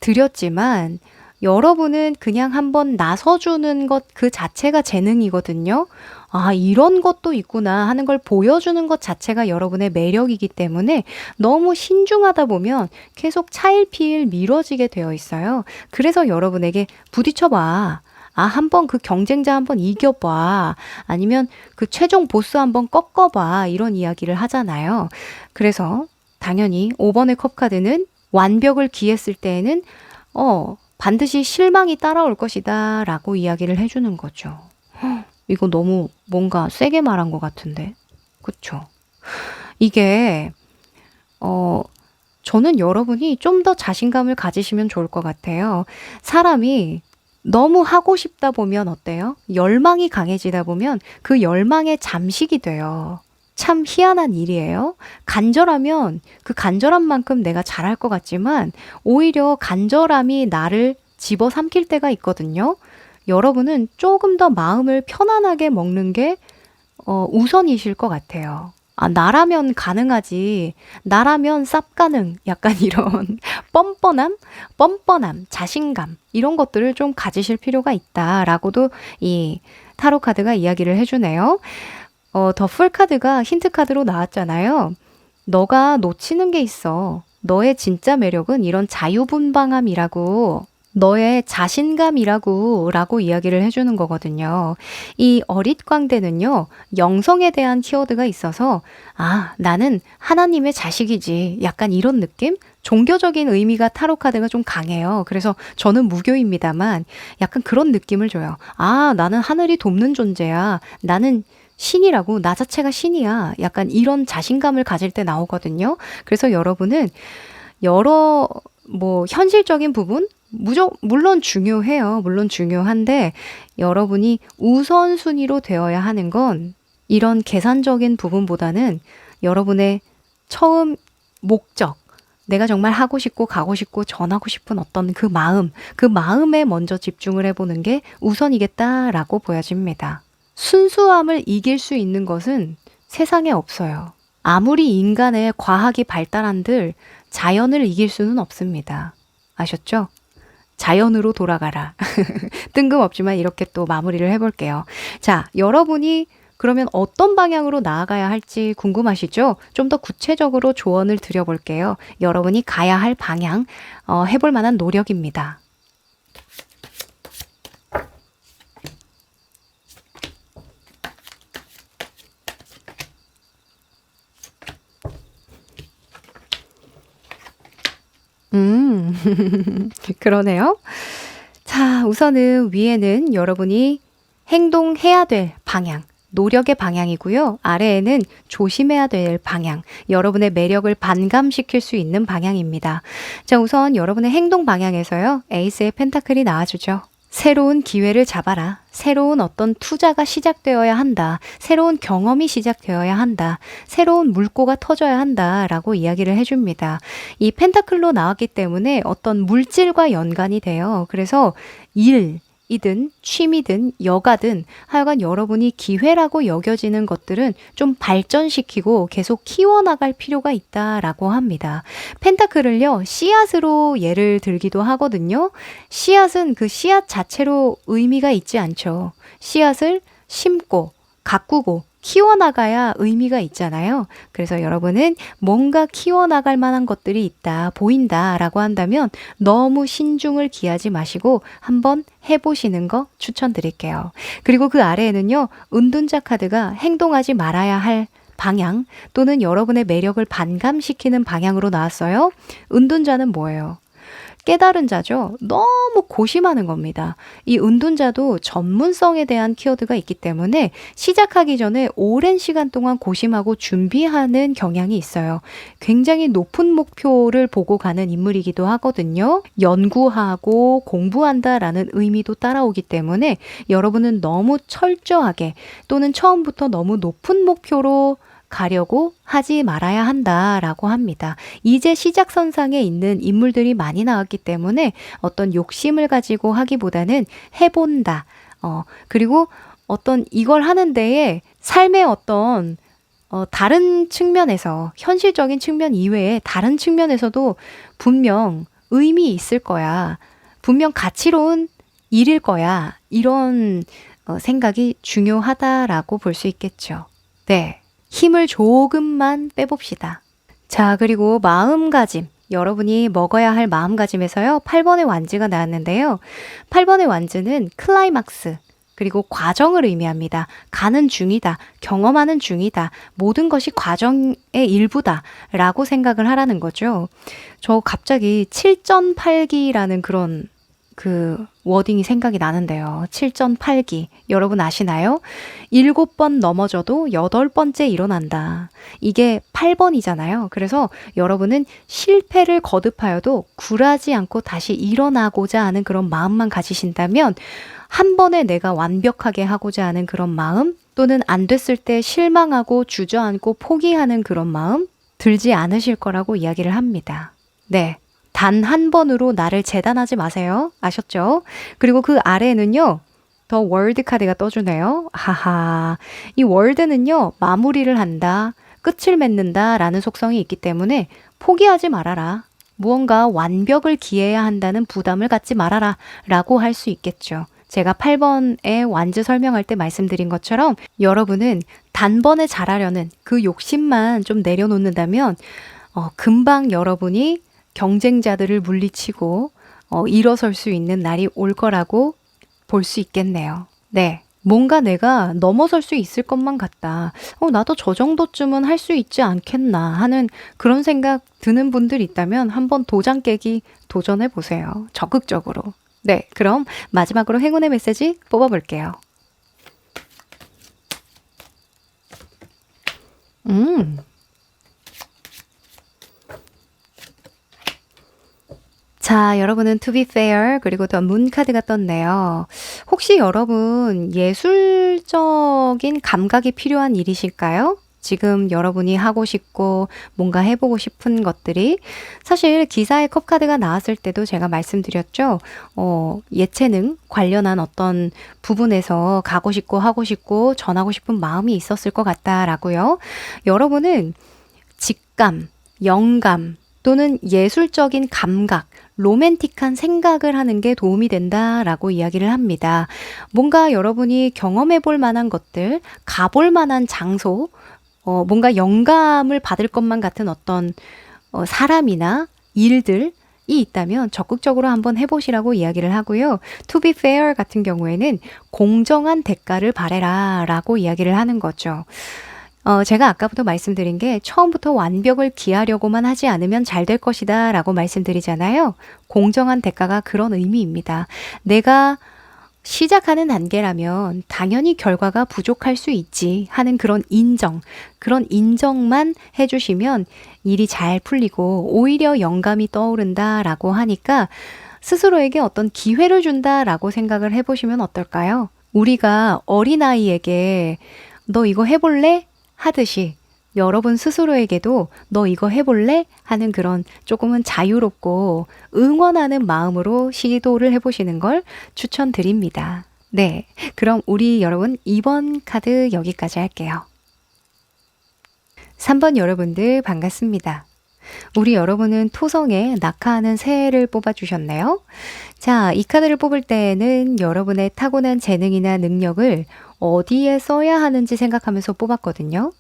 드렸지만 여러분은 그냥 한번 나서주는 것 그 자체가 재능이거든요. 아, 이런 것도 있구나 하는 걸 보여주는 것 자체가 여러분의 매력이기 때문에 너무 신중하다 보면 계속 차일피일 미뤄지게 되어 있어요. 그래서 여러분에게 부딪혀봐. 아, 한번 그 경쟁자 한번 이겨봐. 아니면 그 최종 보스 한번 꺾어봐. 이런 이야기를 하잖아요. 그래서 당연히 5번의 컵 카드는 완벽을 기했을 때에는 반드시 실망이 따라올 것이다 라고 이야기를 해주는 거죠. 이거 너무 뭔가 세게 말한 것 같은데. 그쵸? 이게 저는 여러분이 좀 더 자신감을 가지시면 좋을 것 같아요. 사람이 너무 하고 싶다 보면 어때요? 열망이 강해지다 보면 그 열망에 잠식이 돼요. 참 희한한 일이에요. 간절하면 그 간절한 만큼 내가 잘할 것 같지만 오히려 간절함이 나를 집어삼킬 때가 있거든요. 여러분은 조금 더 마음을 편안하게 먹는 게 우선이실 것 같아요. 아, 나라면 가능하지. 나라면 쌉 가능. 약간 이런 뻔뻔함, 자신감 이런 것들을 좀 가지실 필요가 있다라고도 이 타로 카드가 이야기를 해주네요. 더 풀 카드가 힌트 카드로 나왔잖아요. 너가 놓치는 게 있어. 너의 진짜 매력은 이런 자유분방함이라고. 너의 자신감이라고 라고 이야기를 해주는 거거든요. 이 어릿광대는요. 영성에 대한 키워드가 있어서 아, 나는 하나님의 자식이지. 약간 이런 느낌? 종교적인 의미가 타로 카드가 좀 강해요. 그래서 저는 무교입니다만 약간 그런 느낌을 줘요. 아, 나는 하늘이 돕는 존재야. 나는 신이라고. 나 자체가 신이야. 약간 이런 자신감을 가질 때 나오거든요. 그래서 여러분은 여러 현실적인 부분 물론 중요해요. 물론 중요한데 여러분이 우선순위로 되어야 하는 건 이런 계산적인 부분보다는 여러분의 처음 목적, 내가 정말 하고 싶고 가고 싶고 전하고 싶은 어떤 그 마음에 먼저 집중을 해보는 게 우선이겠다라고 보여집니다. 순수함을 이길 수 있는 것은 세상에 없어요. 아무리 인간의 과학이 발달한들 자연을 이길 수는 없습니다. 아셨죠? 자연으로 돌아가라. 뜬금없지만 이렇게 또 마무리를 해볼게요. 자, 여러분이 그러면 어떤 방향으로 나아가야 할지 궁금하시죠? 좀 더 구체적으로 조언을 드려볼게요. 여러분이 가야 할 방향, 해볼 만한 노력입니다. 그러네요. 자, 우선은 위에는 여러분이 행동해야 될 방향, 노력의 방향이고요. 아래에는 조심해야 될 방향, 여러분의 매력을 반감시킬 수 있는 방향입니다. 자, 우선 여러분의 행동 방향에서요. 에이스의 펜타클이 나와주죠. 새로운 기회를 잡아라. 새로운 어떤 투자가 시작되어야 한다. 새로운 경험이 시작되어야 한다. 새로운 물꼬가 터져야 한다. 라고 이야기를 해줍니다. 이 펜타클로 나왔기 때문에 어떤 물질과 연관이 돼요. 그래서 일이든 취미든 여가든 하여간 여러분이 기회라고 여겨지는 것들은 좀 발전시키고 계속 키워나갈 필요가 있다라고 합니다. 펜타클을요, 씨앗으로 예를 들기도 하거든요. 씨앗은 그 씨앗 자체로 의미가 있지 않죠. 씨앗을 심고 가꾸고 키워나가야 의미가 있잖아요. 그래서 여러분은 뭔가 키워나갈 만한 것들이 있다, 보인다라고 한다면 너무 신중을 기하지 마시고 한번 해보시는 거 추천드릴게요. 그리고 그 아래에는요, 은둔자 카드가 행동하지 말아야 할 방향 또는 여러분의 매력을 반감시키는 방향으로 나왔어요. 은둔자는 뭐예요? 깨달은 자죠. 너무 고심하는 겁니다. 이 은둔자도 전문성에 대한 키워드가 있기 때문에 시작하기 전에 오랜 시간 동안 고심하고 준비하는 경향이 있어요. 굉장히 높은 목표를 보고 가는 인물이기도 하거든요. 연구하고 공부한다라는 의미도 따라오기 때문에 여러분은 너무 철저하게 또는 처음부터 너무 높은 목표로 가려고 하지 말아야 한다라고 합니다. 이제 시작선상에 있는 인물들이 많이 나왔기 때문에 어떤 욕심을 가지고 하기보다는 해본다. 그리고 어떤 이걸 하는 데에 삶의 어떤 다른 측면에서 현실적인 측면 이외에 다른 측면에서도 분명 의미 있을 거야. 분명 가치로운 일일 거야. 이런 생각이 중요하다라고 볼 수 있겠죠. 네. 힘을 조금만 빼봅시다. 자, 그리고 마음가짐. 여러분이 먹어야 할 마음가짐에서요. 8번의 완즈가 나왔는데요. 8번의 완즈는 클라이막스, 그리고 과정을 의미합니다. 가는 중이다. 경험하는 중이다. 모든 것이 과정의 일부다. 라고 생각을 하라는 거죠. 저 갑자기 7전8기라는 그런 워딩이 생각이 나는데요. 7전8기. 여러분 아시나요? 7번 넘어져도 8번째 일어난다. 이게 8번이잖아요. 그래서 여러분은 실패를 거듭하여도 굴하지 않고 다시 일어나고자 하는 그런 마음만 가지신다면 한 번에 내가 완벽하게 하고자 하는 그런 마음 또는 안 됐을 때 실망하고 주저앉고 포기하는 그런 마음 들지 않으실 거라고 이야기를 합니다. 네. 단 한 번으로 나를 재단하지 마세요. 아셨죠? 그리고 그 아래에는요. 더 월드 카드가 떠주네요. 하하. 이 월드는요. 마무리를 한다. 끝을 맺는다 라는 속성이 있기 때문에 포기하지 말아라. 무언가 완벽을 기해야 한다는 부담을 갖지 말아라 라고 할 수 있겠죠. 제가 8번의 완즈 설명할 때 말씀드린 것처럼 여러분은 단번에 잘하려는 그 욕심만 좀 내려놓는다면 금방 여러분이 경쟁자들을 물리치고 일어설 수 있는 날이 올 거라고 볼 수 있겠네요. 네. 뭔가 내가 넘어설 수 있을 것만 같다. 나도 저 정도쯤은 할 수 있지 않겠나 하는 그런 생각 드는 분들 있다면 한번 도장 깨기 도전해 보세요. 적극적으로. 네. 그럼 마지막으로 행운의 메시지 뽑아볼게요. 자, 여러분은 to be fair 그리고 더 문 카드가 떴네요. 혹시 여러분 예술적인 감각이 필요한 일이실까요? 지금 여러분이 하고 싶고 뭔가 해보고 싶은 것들이 사실 기사의 컵 카드가 나왔을 때도 제가 말씀드렸죠. 예체능 관련한 어떤 부분에서 가고 싶고 하고 싶고 전하고 싶은 마음이 있었을 것 같다라고요. 여러분은 직감, 영감 또는 예술적인 감각, 로맨틱한 생각을 하는 게 도움이 된다라고 이야기를 합니다. 뭔가 여러분이 경험해 볼 만한 것들, 가볼 만한 장소, 뭔가 영감을 받을 것만 같은 어떤 사람이나 일들이 있다면 적극적으로 한번 해보시라고 이야기를 하고요. To be fair 같은 경우에는 공정한 대가를 바래라 라고 이야기를 하는 거죠. 제가 아까부터 말씀드린 게 처음부터 완벽을 기하려고만 하지 않으면 잘 될 것이다 라고 말씀드리잖아요. 공정한 대가가 그런 의미입니다. 내가 시작하는 단계라면 당연히 결과가 부족할 수 있지 하는 그런 인정만 해주시면 일이 잘 풀리고 오히려 영감이 떠오른다라고 하니까 스스로에게 어떤 기회를 준다라고 생각을 해보시면 어떨까요? 우리가 어린아이에게 너 이거 해볼래? 하듯이 여러분 스스로에게도 너 이거 해볼래? 하는 그런 조금은 자유롭고 응원하는 마음으로 시도를 해보시는 걸 추천드립니다. 네, 그럼 우리 여러분 2번 카드 여기까지 할게요. 3번 여러분들 반갑습니다. 우리 여러분은 토성에 낙하하는 새를 뽑아주셨네요. 자, 이 카드를 뽑을 때에는 여러분의 타고난 재능이나 능력을 어디에 써야 하는지 생각하면서 뽑았거든요.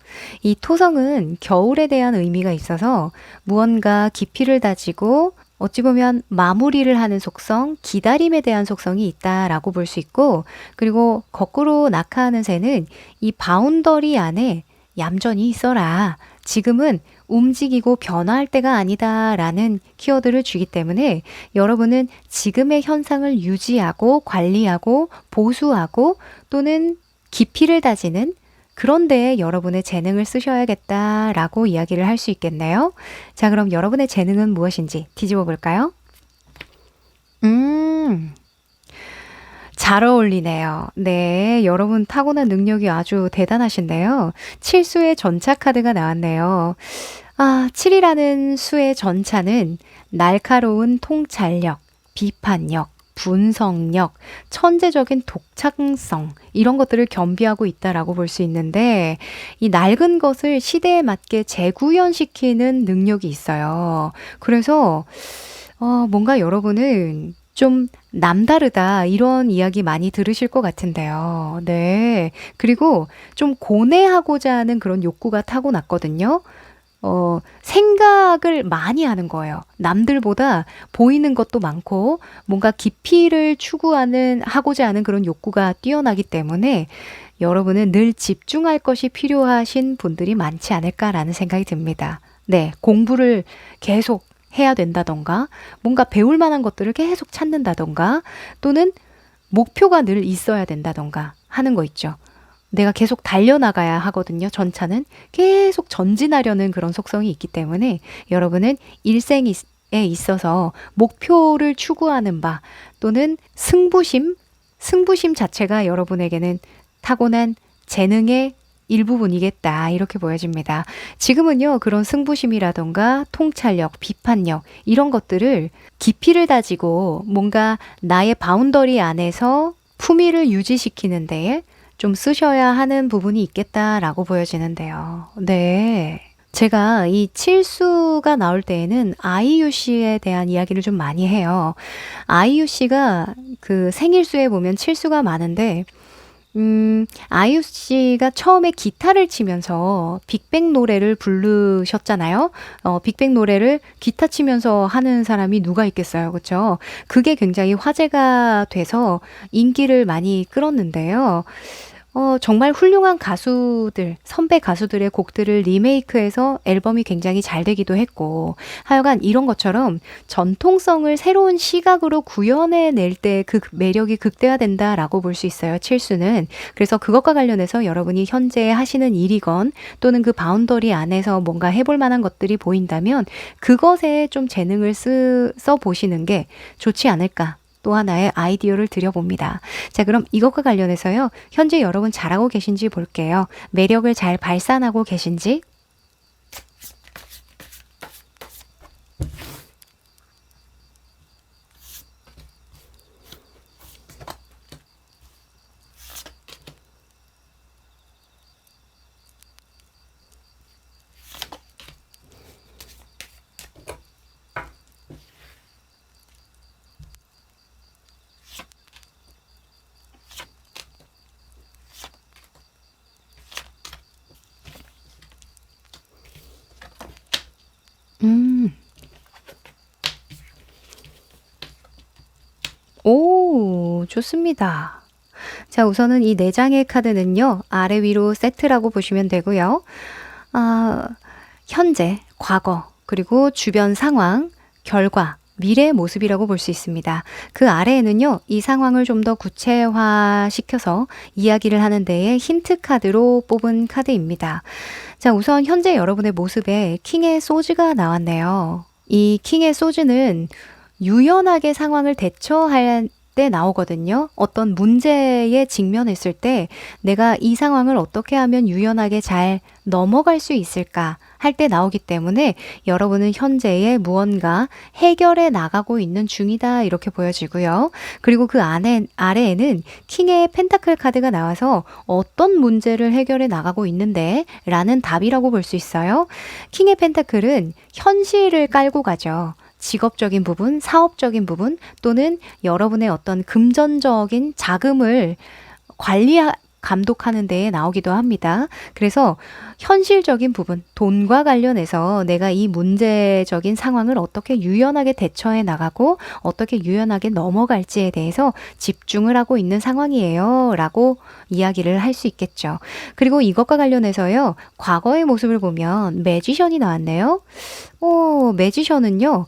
이 토성은 겨울에 대한 의미가 있어서 무언가 깊이를 다지고 어찌 보면 마무리를 하는 속성, 기다림에 대한 속성이 있다라고 볼 수 있고, 그리고 거꾸로 낙하하는 새는 이 바운더리 안에 얌전히 있어라. 지금은 움직이고 변화할 때가 아니다 라는 키워드를 주기 때문에 여러분은 지금의 현상을 유지하고 관리하고 보수하고 또는 깊이를 다지는 그런 데에 여러분의 재능을 쓰셔야겠다라고 이야기를 할 수 있겠네요. 자, 그럼 여러분의 재능은 무엇인지 뒤집어 볼까요? 잘 어울리네요. 네, 여러분 타고난 능력이 아주 대단하신데요. 칠수의 전차 카드가 나왔네요. 7이라는 수의 전차는 날카로운 통찰력, 비판력, 분석력, 천재적인 독창성 이런 것들을 겸비하고 있다라고 볼 수 있는데 이 낡은 것을 시대에 맞게 재구현시키는 능력이 있어요. 그래서 뭔가 여러분은 좀 남다르다 이런 이야기 많이 들으실 것 같은데요. 네. 그리고 좀 고뇌하고자 하는 그런 욕구가 타고났거든요. 생각을 많이 하는 거예요. 남들보다 보이는 것도 많고 뭔가 깊이를 하고자 하는 그런 욕구가 뛰어나기 때문에 여러분은 늘 집중할 것이 필요하신 분들이 많지 않을까라는 생각이 듭니다. 네, 공부를 계속 해야 된다던가 뭔가 배울 만한 것들을 계속 찾는다던가 또는 목표가 늘 있어야 된다던가 하는 거 있죠. 내가 계속 달려나가야 하거든요. 전차는 계속 전진하려는 그런 속성이 있기 때문에 여러분은 일생에 있어서 목표를 추구하는 바 또는 승부심 자체가 여러분에게는 타고난 재능의 일부분이겠다 이렇게 보여집니다. 지금은요 그런 승부심이라던가 통찰력, 비판력 이런 것들을 깊이를 다지고 뭔가 나의 바운더리 안에서 품위를 유지시키는 데에 좀 쓰셔야 하는 부분이 있겠다라고 보여지는데요. 네. 제가 이 칠수가 나올 때에는 아이유 씨에 대한 이야기를 좀 많이 해요. 아이유 씨가 그 생일수에 보면 칠수가 많은데 아이유 씨가 처음에 기타를 치면서 빅뱅 노래를 부르셨잖아요. 빅뱅 노래를 기타 치면서 하는 사람이 누가 있겠어요. 그쵸? 그게 굉장히 화제가 돼서 인기를 많이 끌었는데요. 정말 훌륭한 가수들, 선배 가수들의 곡들을 리메이크해서 앨범이 굉장히 잘 되기도 했고, 하여간 이런 것처럼 전통성을 새로운 시각으로 구현해낼 때 그 매력이 극대화된다라고 볼 수 있어요, 칠수는. 그래서 그것과 관련해서 여러분이 현재 하시는 일이건 또는 그 바운더리 안에서 뭔가 해볼 만한 것들이 보인다면 그것에 좀 재능을 써보시는 게 좋지 않을까. 또 하나의 아이디어를 드려봅니다. 자, 그럼 이것과 관련해서요. 현재 여러분 잘하고 계신지 볼게요. 매력을 잘 발산하고 계신지. 음. 오, 좋습니다. 자, 우선은 이 4장의 카드는요. 아래 위로 세트라고 보시면 되고요. 아, 현재, 과거, 그리고 주변 상황, 결과, 미래의 모습이라고 볼 수 있습니다. 그 아래에는요. 이 상황을 좀 더 구체화시켜서 이야기를 하는 데에 힌트 카드로 뽑은 카드입니다. 자, 우선 현재 여러분의 모습에 킹의 소즈가 나왔네요. 이 킹의 소즈는 유연하게 상황을 대처할 때 나오거든요. 어떤 문제에 직면했을 때 내가 이 상황을 어떻게 하면 유연하게 잘 넘어갈 수 있을까 할 때 나오기 때문에 여러분은 현재에 무언가 해결해 나가고 있는 중이다 이렇게 보여지고요. 그리고 그 아래에는 킹의 펜타클 카드가 나와서 어떤 문제를 해결해 나가고 있는데 라는 답이라고 볼 수 있어요. 킹의 펜타클은 현실을 깔고 가죠. 직업적인 부분, 사업적인 부분 또는 여러분의 어떤 금전적인 자금을 감독하는 데에 나오기도 합니다. 그래서 현실적인 부분, 돈과 관련해서 내가 이 문제적인 상황을 어떻게 유연하게 대처해 나가고 어떻게 유연하게 넘어갈지에 대해서 집중을 하고 있는 상황이에요. 라고 이야기를 할 수 있겠죠. 그리고 이것과 관련해서요. 과거의 모습을 보면 매지션이 나왔네요. 매지션은요.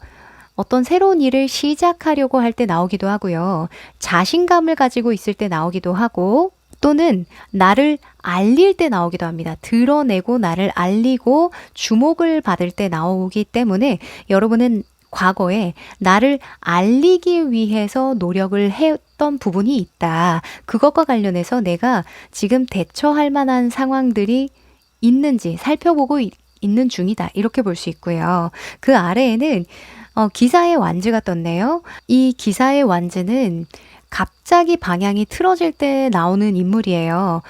어떤 새로운 일을 시작하려고 할 때 나오기도 하고요. 자신감을 가지고 있을 때 나오기도 하고 또는 나를 알릴 때 나오기도 합니다. 드러내고 나를 알리고 주목을 받을 때 나오기 때문에 여러분은 과거에 나를 알리기 위해서 노력을 했던 부분이 있다. 그것과 관련해서 내가 지금 대처할 만한 상황들이 있는지 살펴보고 있는 중이다. 이렇게 볼 수 있고요. 그 아래에는 기사의 완즈가 떴네요. 이 기사의 완즈는 갑자기 방향이 틀어질 때 나오는 인물이에요.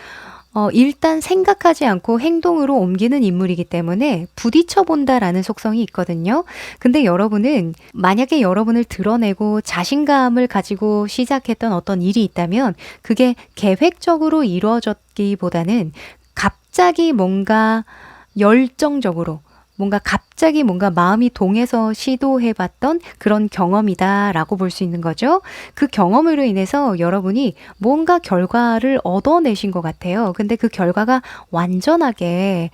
일단 생각하지 않고 행동으로 옮기는 인물이기 때문에 부딪혀 본다라는 속성이 있거든요. 근데 여러분은 만약에 여러분을 드러내고 자신감을 가지고 시작했던 어떤 일이 있다면 그게 계획적으로 이루어졌기보다는 갑자기 뭔가 열정적으로 뭔가 갑자기 뭔가 마음이 동해서 시도해봤던 그런 경험이다라고 볼 수 있는 거죠. 그 경험으로 인해서 여러분이 뭔가 결과를 얻어내신 것 같아요. 근데 그 결과가 완전하게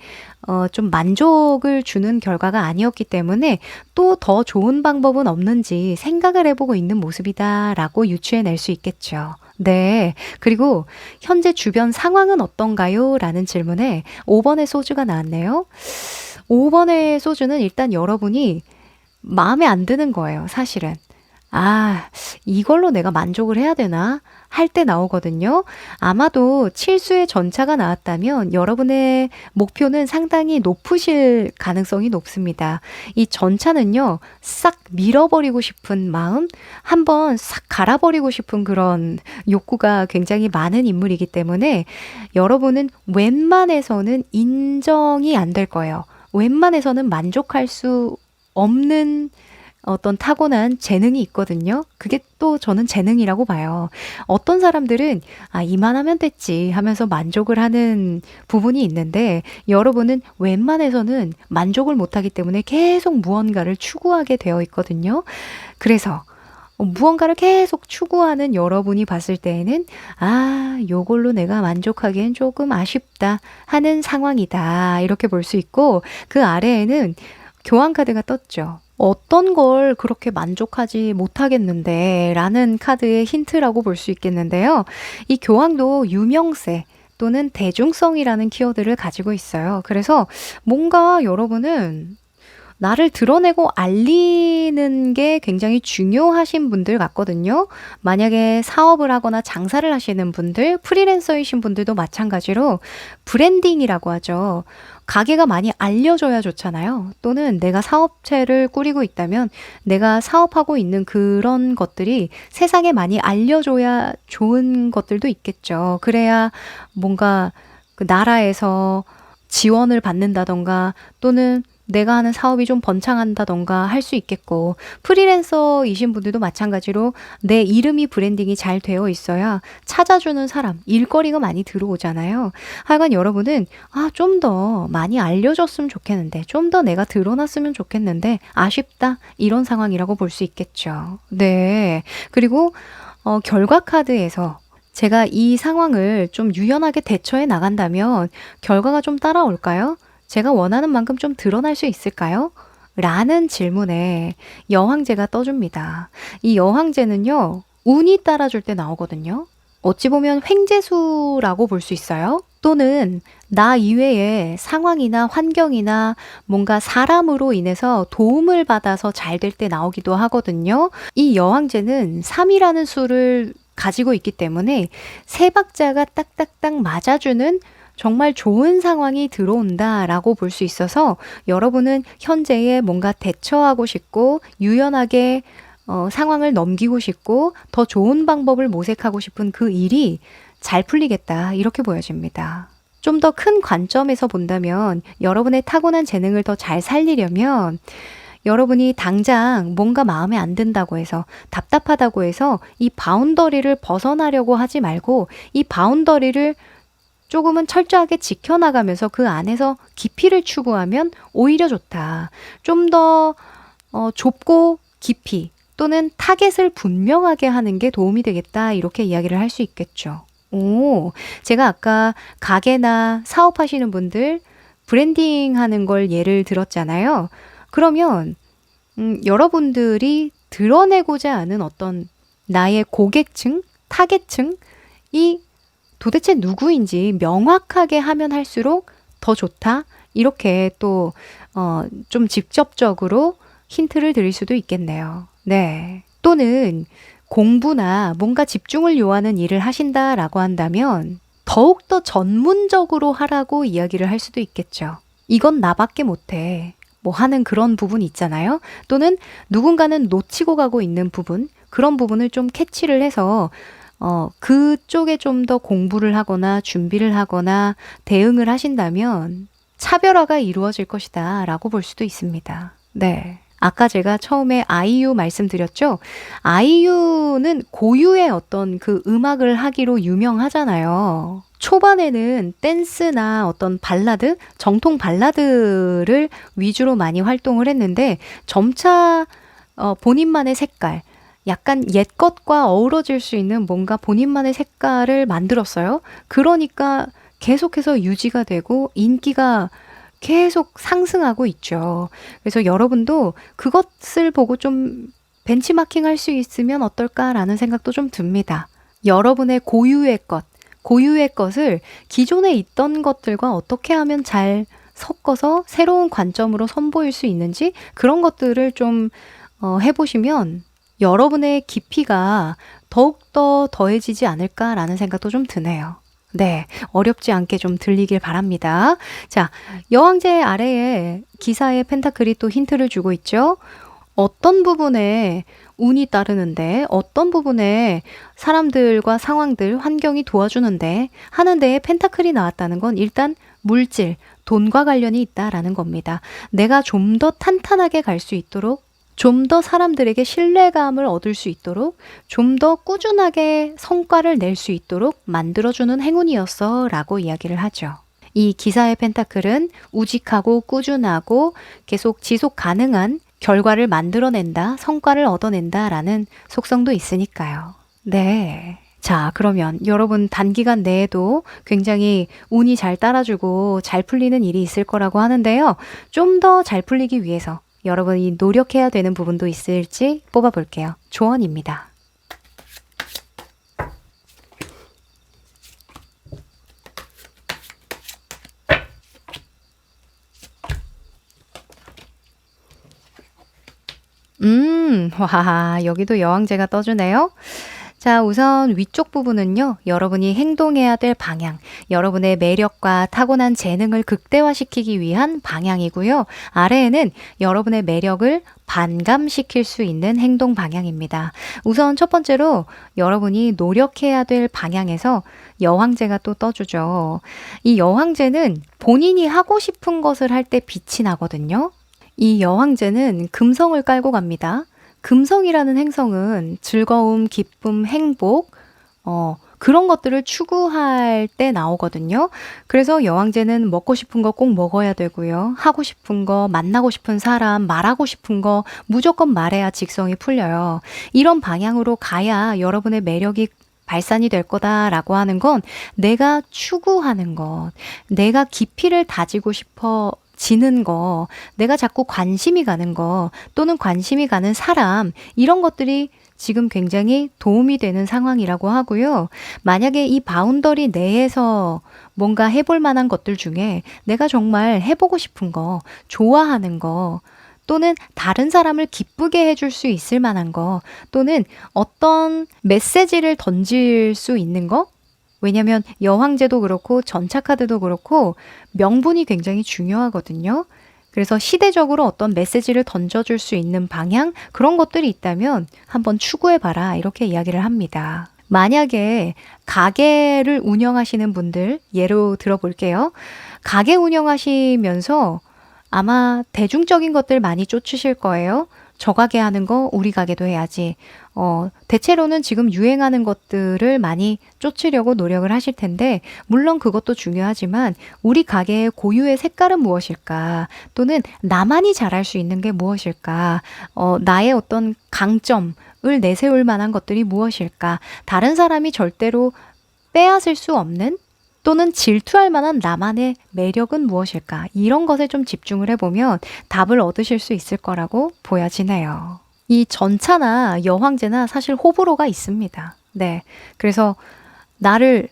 좀 만족을 주는 결과가 아니었기 때문에 또 더 좋은 방법은 없는지 생각을 해보고 있는 모습이다라고 유추해낼 수 있겠죠. 네. 그리고 현재 주변 상황은 어떤가요? 라는 질문에 5번의 소주가 나왔네요. 5번의 소주는 일단 여러분이 마음에 안 드는 거예요, 사실은. 이걸로 내가 만족을 해야 되나? 할 때 나오거든요. 아마도 칠수의 전차가 나왔다면 여러분의 목표는 상당히 높으실 가능성이 높습니다. 이 전차는요, 싹 밀어버리고 싶은 마음, 한번 싹 갈아버리고 싶은 그런 욕구가 굉장히 많은 인물이기 때문에 여러분은 웬만해서는 인정이 안 될 거예요. 웬만해서는 만족할 수 없는 어떤 타고난 재능이 있거든요. 그게 또 저는 재능이라고 봐요. 어떤 사람들은 이만하면 됐지 하면서 만족을 하는 부분이 있는데 여러분은 웬만해서는 만족을 못하기 때문에 계속 무언가를 추구하게 되어 있거든요. 그래서 무언가를 계속 추구하는 여러분이 봤을 때에는 요걸로 내가 만족하기엔 조금 아쉽다 하는 상황이다. 이렇게 볼 수 있고 그 아래에는 교환 카드가 떴죠. 어떤 걸 그렇게 만족하지 못하겠는데 라는 카드의 힌트라고 볼 수 있겠는데요. 이 교황도 유명세 또는 대중성이라는 키워드를 가지고 있어요. 그래서 뭔가 여러분은 나를 드러내고 알리는 게 굉장히 중요하신 분들 같거든요. 만약에 사업을 하거나 장사를 하시는 분들, 프리랜서이신 분들도 마찬가지로 브랜딩이라고 하죠. 가게가 많이 알려져야 좋잖아요. 또는 내가 사업체를 꾸리고 있다면 내가 사업하고 있는 그런 것들이 세상에 많이 알려줘야 좋은 것들도 있겠죠. 그래야 뭔가 그 나라에서 지원을 받는다던가 또는 내가 하는 사업이 좀 번창한다던가 할 수 있겠고 프리랜서이신 분들도 마찬가지로 내 이름이 브랜딩이 잘 되어 있어야 찾아주는 사람, 일거리가 많이 들어오잖아요. 하여간 여러분은 좀 더 많이 알려줬으면 좋겠는데 좀 더 내가 드러났으면 좋겠는데 아쉽다 이런 상황이라고 볼 수 있겠죠. 네. 그리고 결과 카드에서 제가 이 상황을 좀 유연하게 대처해 나간다면 결과가 좀 따라올까요? 제가 원하는 만큼 좀 드러날 수 있을까요? 라는 질문에 여황제가 떠줍니다. 이 여황제는요, 운이 따라줄 때 나오거든요. 어찌 보면 횡재수라고 볼 수 있어요. 또는 나 이외의 상황이나 환경이나 뭔가 사람으로 인해서 도움을 받아서 잘 될 때 나오기도 하거든요. 이 여황제는 3이라는 수를 가지고 있기 때문에 세 박자가 딱딱딱 맞아주는 정말 좋은 상황이 들어온다라고 볼 수 있어서 여러분은 현재에 뭔가 대처하고 싶고 유연하게 상황을 넘기고 싶고 더 좋은 방법을 모색하고 싶은 그 일이 잘 풀리겠다 이렇게 보여집니다. 좀 더 큰 관점에서 본다면 여러분의 타고난 재능을 더 잘 살리려면 여러분이 당장 뭔가 마음에 안 든다고 해서 답답하다고 해서 이 바운더리를 벗어나려고 하지 말고 이 바운더리를 조금은 철저하게 지켜나가면서 그 안에서 깊이를 추구하면 오히려 좋다. 좀 더 좁고 깊이 또는 타겟을 분명하게 하는 게 도움이 되겠다. 이렇게 이야기를 할 수 있겠죠. 오, 제가 아까 가게나 사업하시는 분들 브랜딩 하는 걸 예를 들었잖아요. 그러면 여러분들이 드러내고자 하는 어떤 나의 고객층, 타겟층이 도대체 누구인지 명확하게 하면 할수록 더 좋다. 이렇게 또 좀 직접적으로 힌트를 드릴 수도 있겠네요. 네. 또는 공부나 뭔가 집중을 요하는 일을 하신다라고 한다면 더욱더 전문적으로 하라고 이야기를 할 수도 있겠죠. 이건 나밖에 못해. 뭐 하는 그런 부분 있잖아요. 또는 누군가는 놓치고 가고 있는 부분, 그런 부분을 좀 캐치를 해서 그쪽에 좀 더 공부를 하거나 준비를 하거나 대응을 하신다면 차별화가 이루어질 것이다 라고 볼 수도 있습니다. 네. 아까 제가 처음에 아이유 말씀드렸죠? 아이유는 고유의 어떤 그 음악을 하기로 유명하잖아요. 초반에는 댄스나 어떤 발라드, 정통 발라드를 위주로 많이 활동을 했는데 점차 본인만의 색깔, 약간 옛것과 어우러질 수 있는 뭔가 본인만의 색깔을 만들었어요. 그러니까 계속해서 유지가 되고 인기가 계속 상승하고 있죠. 그래서 여러분도 그것을 보고 좀 벤치마킹 할 수 있으면 어떨까라는 생각도 좀 듭니다. 여러분의 고유의 것을 기존에 있던 것들과 어떻게 하면 잘 섞어서 새로운 관점으로 선보일 수 있는지 그런 것들을 좀 해보시면 여러분의 깊이가 더욱더 더해지지 않을까라는 생각도 좀 드네요. 네, 어렵지 않게 좀 들리길 바랍니다. 자, 여왕제 아래에 기사의 펜타클이 또 힌트를 주고 있죠. 어떤 부분에 운이 따르는데, 어떤 부분에 사람들과 상황들, 환경이 도와주는데 하는 데에 펜타클이 나왔다는 건 일단 물질, 돈과 관련이 있다라는 겁니다. 내가 좀 더 탄탄하게 갈 수 있도록 좀 더 사람들에게 신뢰감을 얻을 수 있도록 좀 더 꾸준하게 성과를 낼 수 있도록 만들어주는 행운이었어 라고 이야기를 하죠. 이 기사의 펜타클은 우직하고 꾸준하고 계속 지속 가능한 결과를 만들어낸다, 성과를 얻어낸다 라는 속성도 있으니까요. 네. 자, 그러면 여러분 단기간 내에도 굉장히 운이 잘 따라주고 잘 풀리는 일이 있을 거라고 하는데요. 좀 더 잘 풀리기 위해서 여러분이 노력해야 되는 부분도 있을지 뽑아볼게요. 조언입니다. 와, 여기도 여왕제가 떠주네요. 자, 우선 위쪽 부분은요, 여러분이 행동해야 될 방향, 여러분의 매력과 타고난 재능을 극대화시키기 위한 방향이고요. 아래에는 여러분의 매력을 반감시킬 수 있는 행동 방향입니다. 우선 첫 번째로 여러분이 노력해야 될 방향에서 여왕제가 또 떠주죠. 이 여왕제는 본인이 하고 싶은 것을 할 때 빛이 나거든요. 이 여왕제는 금성을 깔고 갑니다. 금성이라는 행성은 즐거움, 기쁨, 행복, 그런 것들을 추구할 때 나오거든요. 그래서 여왕제는 먹고 싶은 거 꼭 먹어야 되고요. 하고 싶은 거, 만나고 싶은 사람, 말하고 싶은 거 무조건 말해야 직성이 풀려요. 이런 방향으로 가야 여러분의 매력이 발산이 될 거다라고 하는 건 내가 추구하는 것, 내가 깊이를 다지고 싶어 지는 거, 내가 자꾸 관심이 가는 거, 또는 관심이 가는 사람, 이런 것들이 지금 굉장히 도움이 되는 상황이라고 하고요. 만약에 이 바운더리 내에서 뭔가 해볼 만한 것들 중에 내가 정말 해보고 싶은 거, 좋아하는 거, 또는 다른 사람을 기쁘게 해줄 수 있을 만한 거, 또는 어떤 메시지를 던질 수 있는 거, 왜냐면 여왕제도 그렇고 전차카드도 그렇고 명분이 굉장히 중요하거든요. 그래서 시대적으로 어떤 메시지를 던져줄 수 있는 방향, 그런 것들이 있다면 한번 추구해봐라 이렇게 이야기를 합니다. 만약에 가게를 운영하시는 분들 예로 들어볼게요. 가게 운영하시면서 아마 대중적인 것들 많이 쫓으실 거예요. 가게 하는 거 우리 가게도 해야지. 대체로는 지금 유행하는 것들을 많이 쫓으려고 노력을 하실 텐데, 물론 그것도 중요하지만 우리 가게의 고유의 색깔은 무엇일까? 또는 나만이 잘할 수 있는 게 무엇일까? 나의 어떤 강점을 내세울 만한 것들이 무엇일까? 다른 사람이 절대로 빼앗을 수 없는 또는 질투할 만한 나만의 매력은 무엇일까? 이런 것에 좀 집중을 해보면 답을 얻으실 수 있을 거라고 보여지네요. 이 전차나 여황제나 사실 호불호가 있습니다. 네. 그래서 나를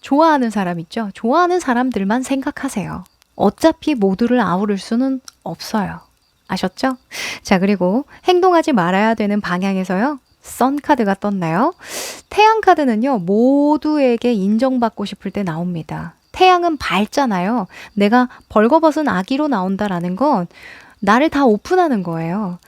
좋아하는 사람 있죠? 좋아하는 사람들만 생각하세요. 어차피 모두를 아우를 수는 없어요. 아셨죠? 자, 그리고 행동하지 말아야 되는 방향에서요. 선 카드가 떴나요? 태양 카드는요, 모두에게 인정받고 싶을 때 나옵니다. 태양은 밝잖아요. 내가 벌거벗은 아기로 나온다라는 건 나를 다 오픈하는 거예요.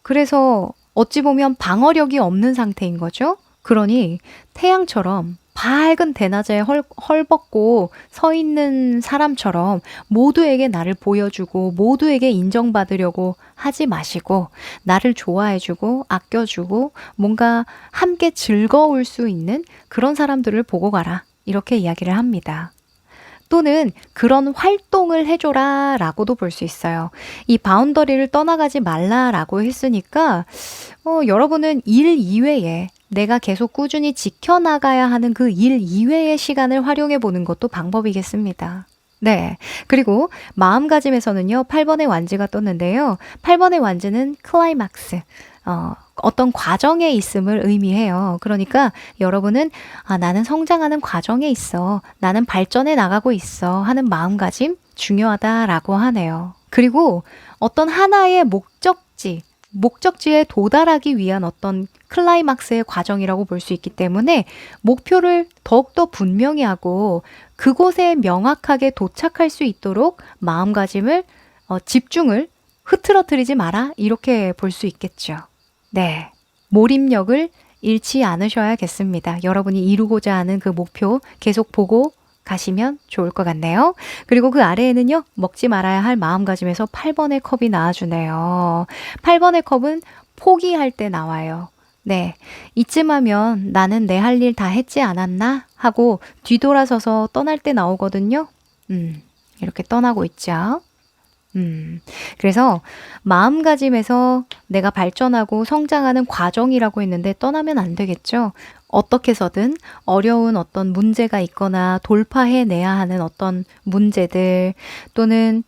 그래서 어찌 보면 방어력이 없는 상태인 거죠. 그러니 태양처럼 밝은 대낮에 헐벗고 서 있는 사람처럼 모두에게 나를 보여주고 모두에게 인정받으려고 하지 마시고 나를 좋아해주고 아껴주고 뭔가 함께 즐거울 수 있는 그런 사람들을 보고 가라. 이렇게 이야기를 합니다. 또는 그런 활동을 해줘라 라고도 볼 수 있어요. 이 바운더리를 떠나가지 말라라고 했으니까 여러분은 일 이외에 내가 계속 꾸준히 지켜나가야 하는 그 일 이외의 시간을 활용해 보는 것도 방법이겠습니다. 네. 그리고 마음가짐에서는요, 8번의 완즈가 떴는데요. 8번의 완즈는 클라이막스. 어떤 과정에 있음을 의미해요. 그러니까 여러분은 나는 성장하는 과정에 있어. 나는 발전해 나가고 있어. 하는 마음가짐 중요하다라고 하네요. 그리고 어떤 하나의 목적지에 도달하기 위한 어떤 클라이막스의 과정이라고 볼 수 있기 때문에 목표를 더욱더 분명히 하고 그곳에 명확하게 도착할 수 있도록 마음가짐을 집중을 흐트러뜨리지 마라 이렇게 볼 수 있겠죠. 네, 몰입력을 잃지 않으셔야겠습니다. 여러분이 이루고자 하는 그 목표 계속 보고 가시면 좋을 것 같네요. 그리고 그 아래에는요, 먹지 말아야 할 마음가짐에서 8번의 컵이 나와주네요. 8번의 컵은 포기할 때 나와요. 네, 이쯤 하면 나는 내 할 일 다 했지 않았나? 하고 뒤돌아서서 떠날 때 나오거든요. 이렇게 떠나고 있죠. 그래서 마음가짐에서 내가 발전하고 성장하는 과정이라고 했는데 떠나면 안 되겠죠. 어떻게 해서든 어려운 어떤 문제가 있거나 돌파해내야 하는 어떤 문제들 또는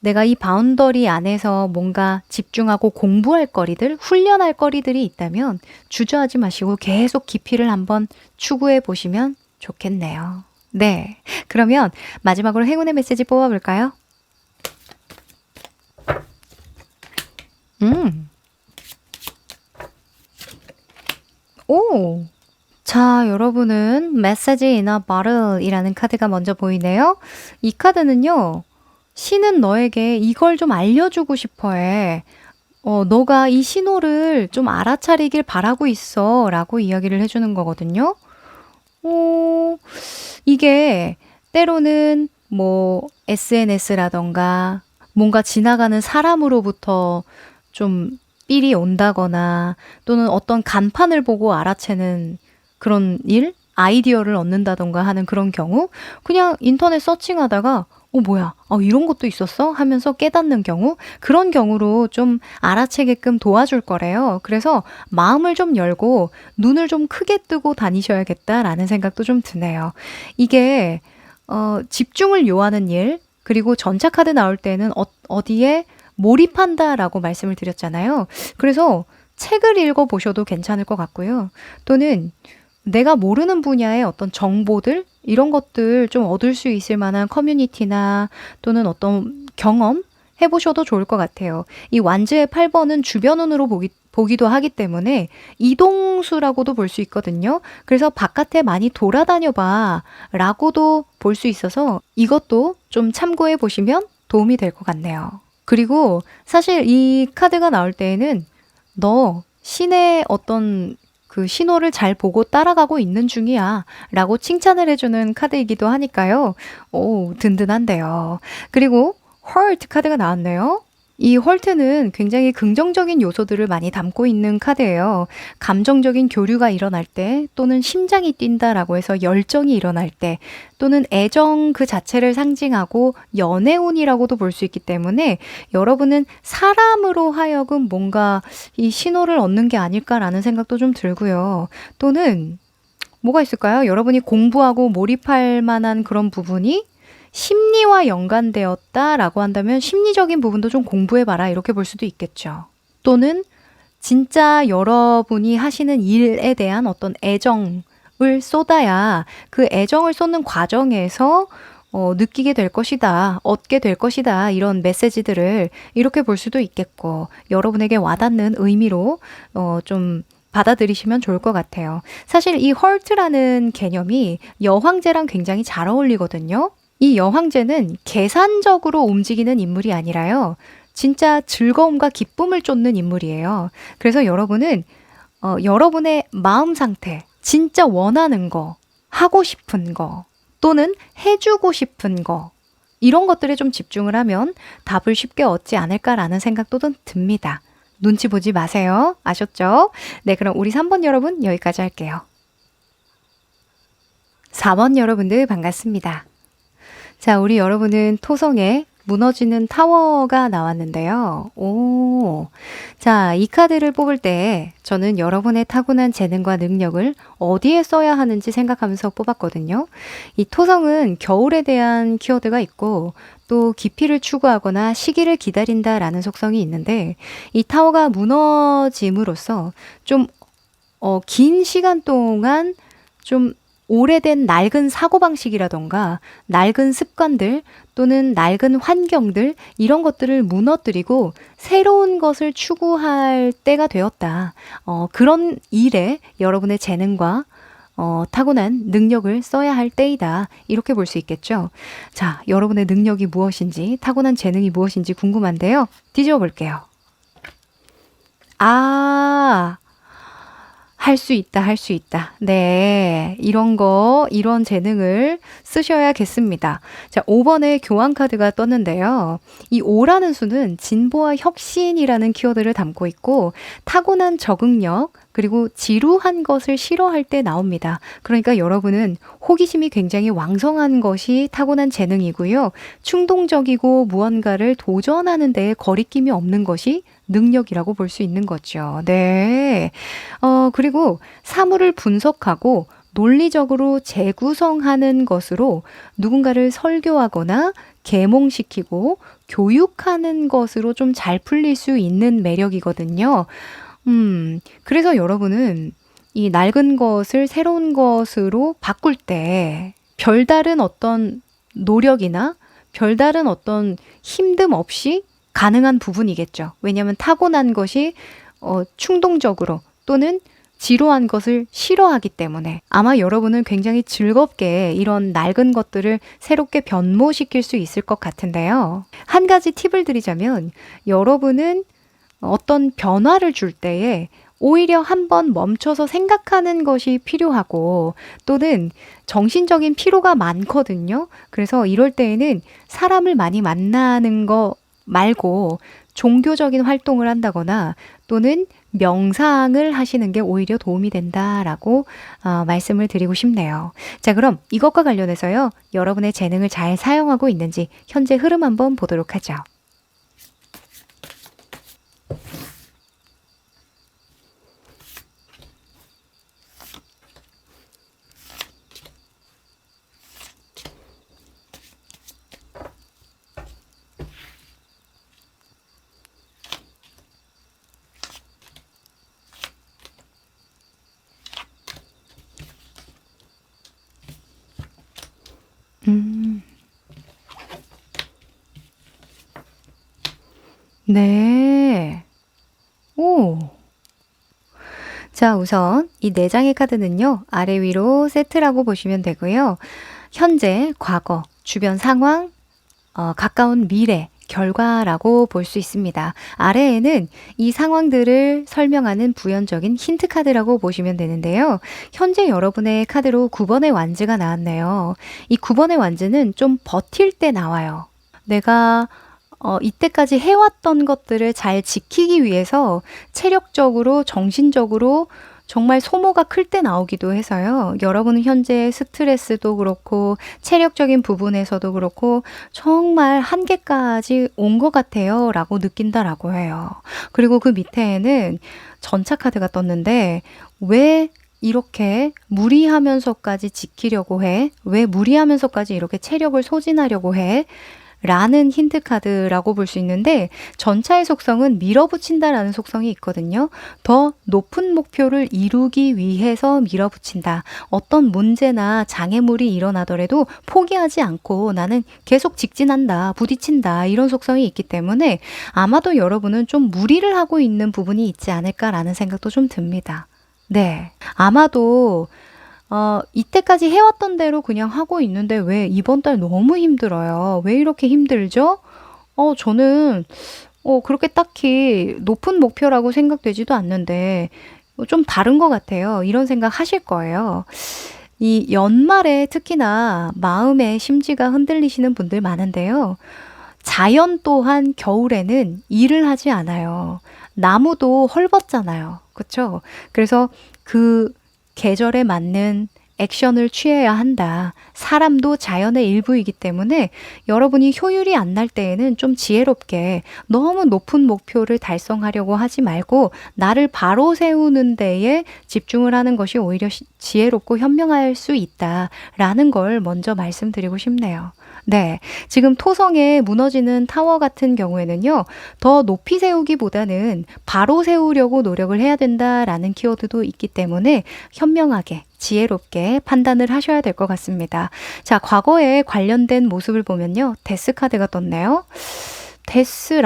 내가 이 바운더리 안에서 뭔가 집중하고 공부할 거리들, 훈련할 거리들이 있다면 주저하지 마시고 계속 깊이를 한번 추구해 보시면 좋겠네요. 네, 그러면 마지막으로 행운의 메시지 뽑아볼까요? 오! 자, 여러분은 Message in a Bottle이라는 카드가 먼저 보이네요. 이 카드는요, 신은 너에게 이걸 좀 알려주고 싶어 해. 너가 이 신호를 좀 알아차리길 바라고 있어. 라고 이야기를 해주는 거거든요. 이게 때로는 뭐 SNS라던가 뭔가 지나가는 사람으로부터 좀 삘이 온다거나 또는 어떤 간판을 보고 알아채는 그런 일? 아이디어를 얻는다던가 하는 그런 경우 그냥 인터넷 서칭하다가 뭐야 이런 것도 있었어? 하면서 깨닫는 경우 그런 경우로 좀 알아채게끔 도와줄 거래요. 그래서 마음을 좀 열고 눈을 좀 크게 뜨고 다니셔야겠다라는 생각도 좀 드네요. 이게 집중을 요하는 일 그리고 전차 카드 나올 때는 어디에 몰입한다라고 말씀을 드렸잖아요. 그래서 책을 읽어보셔도 괜찮을 것 같고요. 또는 내가 모르는 분야의 어떤 정보들 이런 것들 좀 얻을 수 있을 만한 커뮤니티나 또는 어떤 경험 해보셔도 좋을 것 같아요. 이 완즈의 8번은 주변운으로 보기도 하기 때문에 이동수라고도 볼 수 있거든요. 그래서 바깥에 많이 돌아다녀 봐 라고도 볼 수 있어서 이것도 좀 참고해 보시면 도움이 될 것 같네요. 그리고 사실 이 카드가 나올 때에는 너 신의 어떤 그 신호를 잘 보고 따라가고 있는 중이야 라고 칭찬을 해주는 카드이기도 하니까요. 오, 든든한데요. 그리고 Heart 카드가 나왔네요. 이 헐트는 굉장히 긍정적인 요소들을 많이 담고 있는 카드예요. 감정적인 교류가 일어날 때 또는 심장이 뛴다라고 해서 열정이 일어날 때 또는 애정 그 자체를 상징하고 연애운이라고도 볼 수 있기 때문에 여러분은 사람으로 하여금 뭔가 이 신호를 얻는 게 아닐까라는 생각도 좀 들고요. 또는 뭐가 있을까요? 여러분이 공부하고 몰입할 만한 그런 부분이 심리와 연관되었다라고 한다면 심리적인 부분도 좀 공부해봐라 이렇게 볼 수도 있겠죠. 또는 진짜 여러분이 하시는 일에 대한 어떤 애정을 쏟아야 그 애정을 쏟는 과정에서 느끼게 될 것이다, 얻게 될 것이다 이런 메시지들을 이렇게 볼 수도 있겠고 여러분에게 와닿는 의미로 좀 받아들이시면 좋을 것 같아요. 사실 이 헐트라는 개념이 여황제랑 굉장히 잘 어울리거든요. 이 여황제는 계산적으로 움직이는 인물이 아니라요. 진짜 즐거움과 기쁨을 쫓는 인물이에요. 그래서 여러분은 여러분의 마음 상태, 진짜 원하는 거, 하고 싶은 거, 또는 해주고 싶은 거, 이런 것들에 좀 집중을 하면 답을 쉽게 얻지 않을까라는 생각도 듭니다. 눈치 보지 마세요. 아셨죠? 네, 그럼 우리 3번 여러분 여기까지 할게요. 4번 여러분들 반갑습니다. 자, 우리 여러분은 토성에 무너지는 타워가 나왔는데요. 자, 이 카드를 뽑을 때 저는 여러분의 타고난 재능과 능력을 어디에 써야 하는지 생각하면서 뽑았거든요. 이 토성은 겨울에 대한 키워드가 있고 또 깊이를 추구하거나 시기를 기다린다라는 속성이 있는데 이 타워가 무너짐으로써 좀 긴 시간 동안 좀 오래된 낡은 사고방식이라던가 낡은 습관들 또는 낡은 환경들 이런 것들을 무너뜨리고 새로운 것을 추구할 때가 되었다. 그런 일에 여러분의 재능과 타고난 능력을 써야 할 때이다. 이렇게 볼 수 있겠죠. 자, 여러분의 능력이 무엇인지 타고난 재능이 무엇인지 궁금한데요. 뒤집어 볼게요. 할 수 있다, 할 수 있다. 네, 이런 재능을 쓰셔야겠습니다. 자, 5번에 교환 카드가 떴는데요. 이 5라는 수는 진보와 혁신이라는 키워드를 담고 있고 타고난 적응력, 그리고 지루한 것을 싫어할 때 나옵니다. 그러니까 여러분은 호기심이 굉장히 왕성한 것이 타고난 재능이고요. 충동적이고 무언가를 도전하는 데에 거리낌이 없는 것이 능력이라고 볼 수 있는 거죠. 네. 그리고 사물을 분석하고 논리적으로 재구성하는 것으로 누군가를 설교하거나 계몽시키고 교육하는 것으로 좀 잘 풀릴 수 있는 매력이거든요. 그래서 여러분은 이 낡은 것을 새로운 것으로 바꿀 때 별다른 어떤 노력이나 별다른 어떤 힘듦 없이 가능한 부분이겠죠. 왜냐하면 타고난 것이 충동적으로 또는 지루한 것을 싫어하기 때문에 아마 여러분은 굉장히 즐겁게 이런 낡은 것들을 새롭게 변모시킬 수 있을 것 같은데요. 한 가지 팁을 드리자면 여러분은 어떤 변화를 줄 때에 오히려 한번 멈춰서 생각하는 것이 필요하고 또는 정신적인 피로가 많거든요. 그래서 이럴 때에는 사람을 많이 만나는 거 말고 종교적인 활동을 한다거나 또는 명상을 하시는 게 오히려 도움이 된다라고 말씀을 드리고 싶네요. 자, 그럼 이것과 관련해서요. 여러분의 재능을 잘 사용하고 있는지 현재 흐름 한번 보도록 하죠. 네. 오. 자, 우선 이 4장의 카드는요. 아래 위로 세트라고 보시면 되고요. 현재, 과거, 주변 상황, 가까운 미래, 결과라고 볼 수 있습니다. 아래에는 이 상황들을 설명하는 부연적인 힌트 카드라고 보시면 되는데요. 현재 여러분의 카드로 9번의 완즈가 나왔네요. 이 9번의 완즈는 좀 버틸 때 나와요. 내가 이때까지 해왔던 것들을 잘 지키기 위해서 체력적으로, 정신적으로 정말 소모가 클 때 나오기도 해서요. 여러분은 현재 스트레스도 그렇고 체력적인 부분에서도 그렇고 정말 한계까지 온 것 같아요 라고 느낀다라고 해요. 그리고 그 밑에는 전차 카드가 떴는데 왜 이렇게 무리하면서까지 지키려고 해? 왜 무리하면서까지 이렇게 체력을 소진하려고 해? 라는 힌트 카드라고 볼 수 있는데 전차의 속성은 밀어붙인다라는 속성이 있거든요. 더 높은 목표를 이루기 위해서 밀어붙인다. 어떤 문제나 장애물이 일어나더라도 포기하지 않고 나는 계속 직진한다, 부딪힌다 이런 속성이 있기 때문에 아마도 여러분은 좀 무리를 하고 있는 부분이 있지 않을까라는 생각도 좀 듭니다. 네, 아마도 이때까지 해왔던 대로 그냥 하고 있는데 왜 이번 달 너무 힘들어요? 왜 이렇게 힘들죠? 저는 그렇게 딱히 높은 목표라고 생각되지도 않는데 좀 다른 것 같아요. 이런 생각 하실 거예요. 이 연말에 특히나 마음의 심지가 흔들리시는 분들 많은데요. 자연 또한 겨울에는 일을 하지 않아요. 나무도 헐벗잖아요. 그쵸? 그래서 그 계절에 맞는 액션을 취해야 한다. 사람도 자연의 일부이기 때문에 여러분이 효율이 안 날 때에는 좀 지혜롭게 너무 높은 목표를 달성하려고 하지 말고 나를 바로 세우는 데에 집중을 하는 것이 오히려 지혜롭고 현명할 수 있다라는 걸 먼저 말씀드리고 싶네요. 네. 지금 토성에 무너지는 타워 같은 경우에는요, 더 높이 세우기보다는 바로 세우려고 노력을 해야 된다라는 키워드도 있기 때문에 현명하게, 지혜롭게 판단을 하셔야 될 것 같습니다. 자, 과거에 관련된 모습을 보면요, 데스 카드가 떴네요. 데스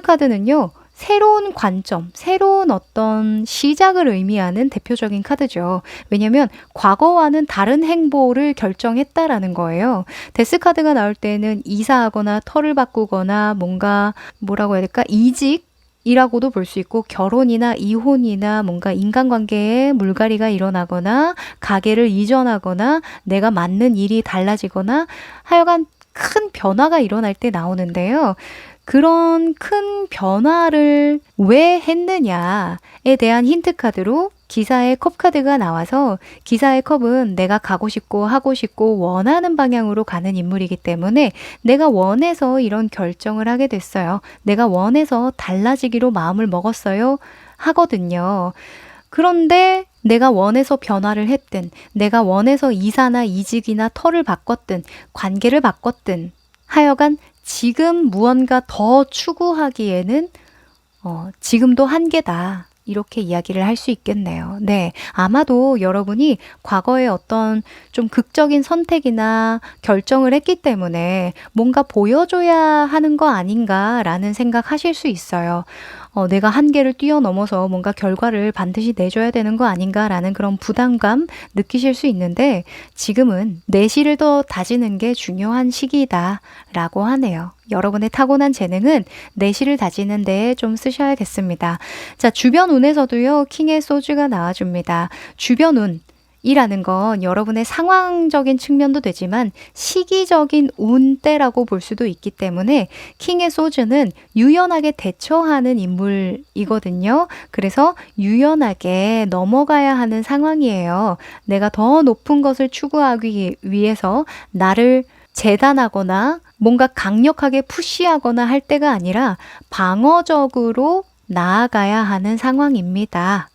카드는요, 새로운 관점, 새로운 어떤 시작을 의미하는 대표적인 카드죠. 왜냐면 과거와는 다른 행보를 결정했다라는 거예요. 데스 카드가 나올 때는 이사하거나 터를 바꾸거나 뭔가 뭐라고 해야 될까? 이직? 이라고도 볼 수 있고 결혼이나 이혼이나 뭔가 인간관계에 물갈이가 일어나거나 가게를 이전하거나 내가 맡는 일이 달라지거나 하여간 큰 변화가 일어날 때 나오는데요. 그런 큰 변화를 왜 했느냐에 대한 힌트 카드로 기사의 컵 카드가 나와서 기사의 컵은 내가 가고 싶고 하고 싶고 원하는 방향으로 가는 인물이기 때문에 내가 원해서 이런 결정을 하게 됐어요. 내가 원해서 달라지기로 마음을 먹었어요. 하거든요. 그런데 내가 원해서 변화를 했든 내가 원해서 이사나 이직이나 터를 바꿨든 관계를 바꿨든 하여간 지금 무언가 더 추구하기에는 지금도 한계다. 이렇게 이야기를 할 수 있겠네요. 네. 아마도 여러분이 과거에 어떤 좀 극적인 선택이나 결정을 했기 때문에 뭔가 보여줘야 하는 거 아닌가라는 생각하실 수 있어요. 내가 한계를 뛰어넘어서 뭔가 결과를 반드시 내줘야 되는 거 아닌가라는 그런 부담감 느끼실 수 있는데 지금은 내실을 더 다지는 게 중요한 시기다라고 하네요. 여러분의 타고난 재능은 내실을 다지는 데에 좀 쓰셔야겠습니다. 자, 주변 운에서도요, 킹의 소주가 나와줍니다. 주변 운. 이라는 건 여러분의 상황적인 측면도 되지만 시기적인 운때라고 볼 수도 있기 때문에 킹의 소주는 유연하게 대처하는 인물이거든요. 그래서 유연하게 넘어가야 하는 상황이에요. 내가 더 높은 것을 추구하기 위해서 나를 재단하거나 뭔가 강력하게 푸시하거나 할 때가 아니라 방어적으로 나아가야 하는 상황입니다.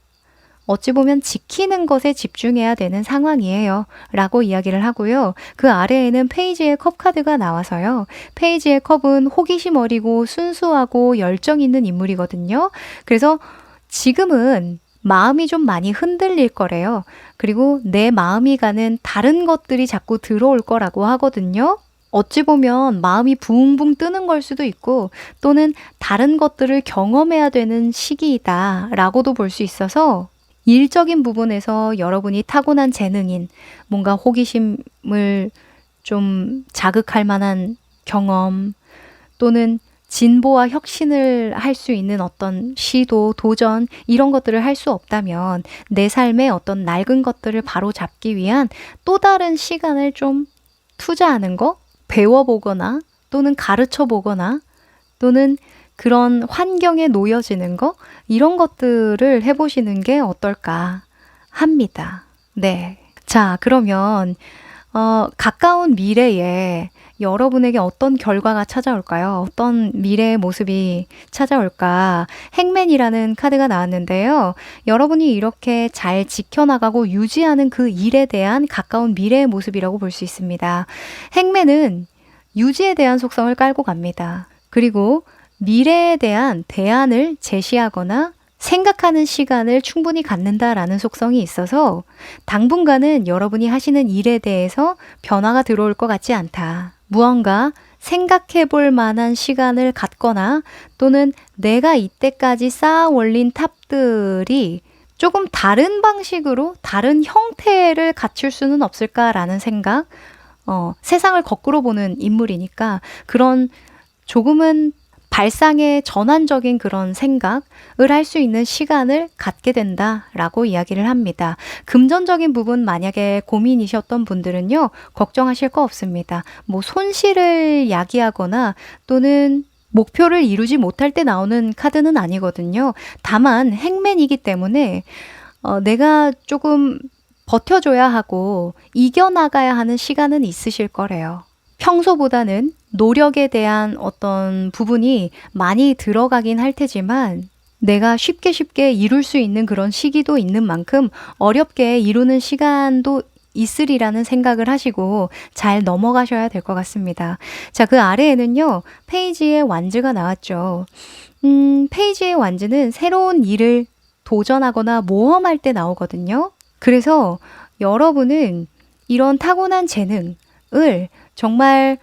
어찌 보면 지키는 것에 집중해야 되는 상황이에요. 라고 이야기를 하고요. 그 아래에는 페이지의 컵 카드가 나와서요. 페이지의 컵은 호기심 어리고 순수하고 열정 있는 인물이거든요. 그래서 지금은 마음이 좀 많이 흔들릴 거래요. 그리고 내 마음이 가는 다른 것들이 자꾸 들어올 거라고 하거든요. 어찌 보면 마음이 붕붕 뜨는 걸 수도 있고 또는 다른 것들을 경험해야 되는 시기이다 라고도 볼 수 있어서 일적인 부분에서 여러분이 타고난 재능인 뭔가 호기심을 좀 자극할 만한 경험 또는 진보와 혁신을 할 수 있는 어떤 시도, 도전 이런 것들을 할 수 없다면 내 삶의 어떤 낡은 것들을 바로 잡기 위한 또 다른 시간을 좀 투자하는 거? 배워보거나 또는 가르쳐 보거나 또는 그런 환경에 놓여지는 거 이런 것들을 해보시는 게 어떨까 합니다. 네. 자, 그러면 가까운 미래에 여러분에게 어떤 결과가 찾아올까요? 어떤 미래의 모습이 찾아올까? 행맨이라는 카드가 나왔는데요. 여러분이 이렇게 잘 지켜나가고 유지하는 그 일에 대한 가까운 미래의 모습이라고 볼 수 있습니다. 행맨은 유지에 대한 속성을 깔고 갑니다. 그리고 미래에 대한 대안을 제시하거나 생각하는 시간을 충분히 갖는다라는 속성이 있어서 당분간은 여러분이 하시는 일에 대해서 변화가 들어올 것 같지 않다. 무언가 생각해 볼 만한 시간을 갖거나 또는 내가 이때까지 쌓아 올린 탑들이 조금 다른 방식으로 다른 형태를 갖출 수는 없을까라는 생각, 세상을 거꾸로 보는 인물이니까 그런 조금은 발상의 전환적인 그런 생각을 할 수 있는 시간을 갖게 된다라고 이야기를 합니다. 금전적인 부분 만약에 고민이셨던 분들은요, 걱정하실 거 없습니다. 뭐 손실을 야기하거나 또는 목표를 이루지 못할 때 나오는 카드는 아니거든요. 다만 행맨이기 때문에 내가 조금 버텨줘야 하고 이겨나가야 하는 시간은 있으실 거래요. 평소보다는 노력에 대한 어떤 부분이 많이 들어가긴 할 테지만 내가 쉽게 이룰 수 있는 그런 시기도 있는 만큼 어렵게 이루는 시간도 있으리라는 생각을 하시고 잘 넘어가셔야 될 것 같습니다. 자, 그 아래에는요, 페이지의 완즈가 나왔죠. 페이지의 완즈는 새로운 일을 도전하거나 모험할 때 나오거든요. 그래서 여러분은 이런 타고난 재능을 정말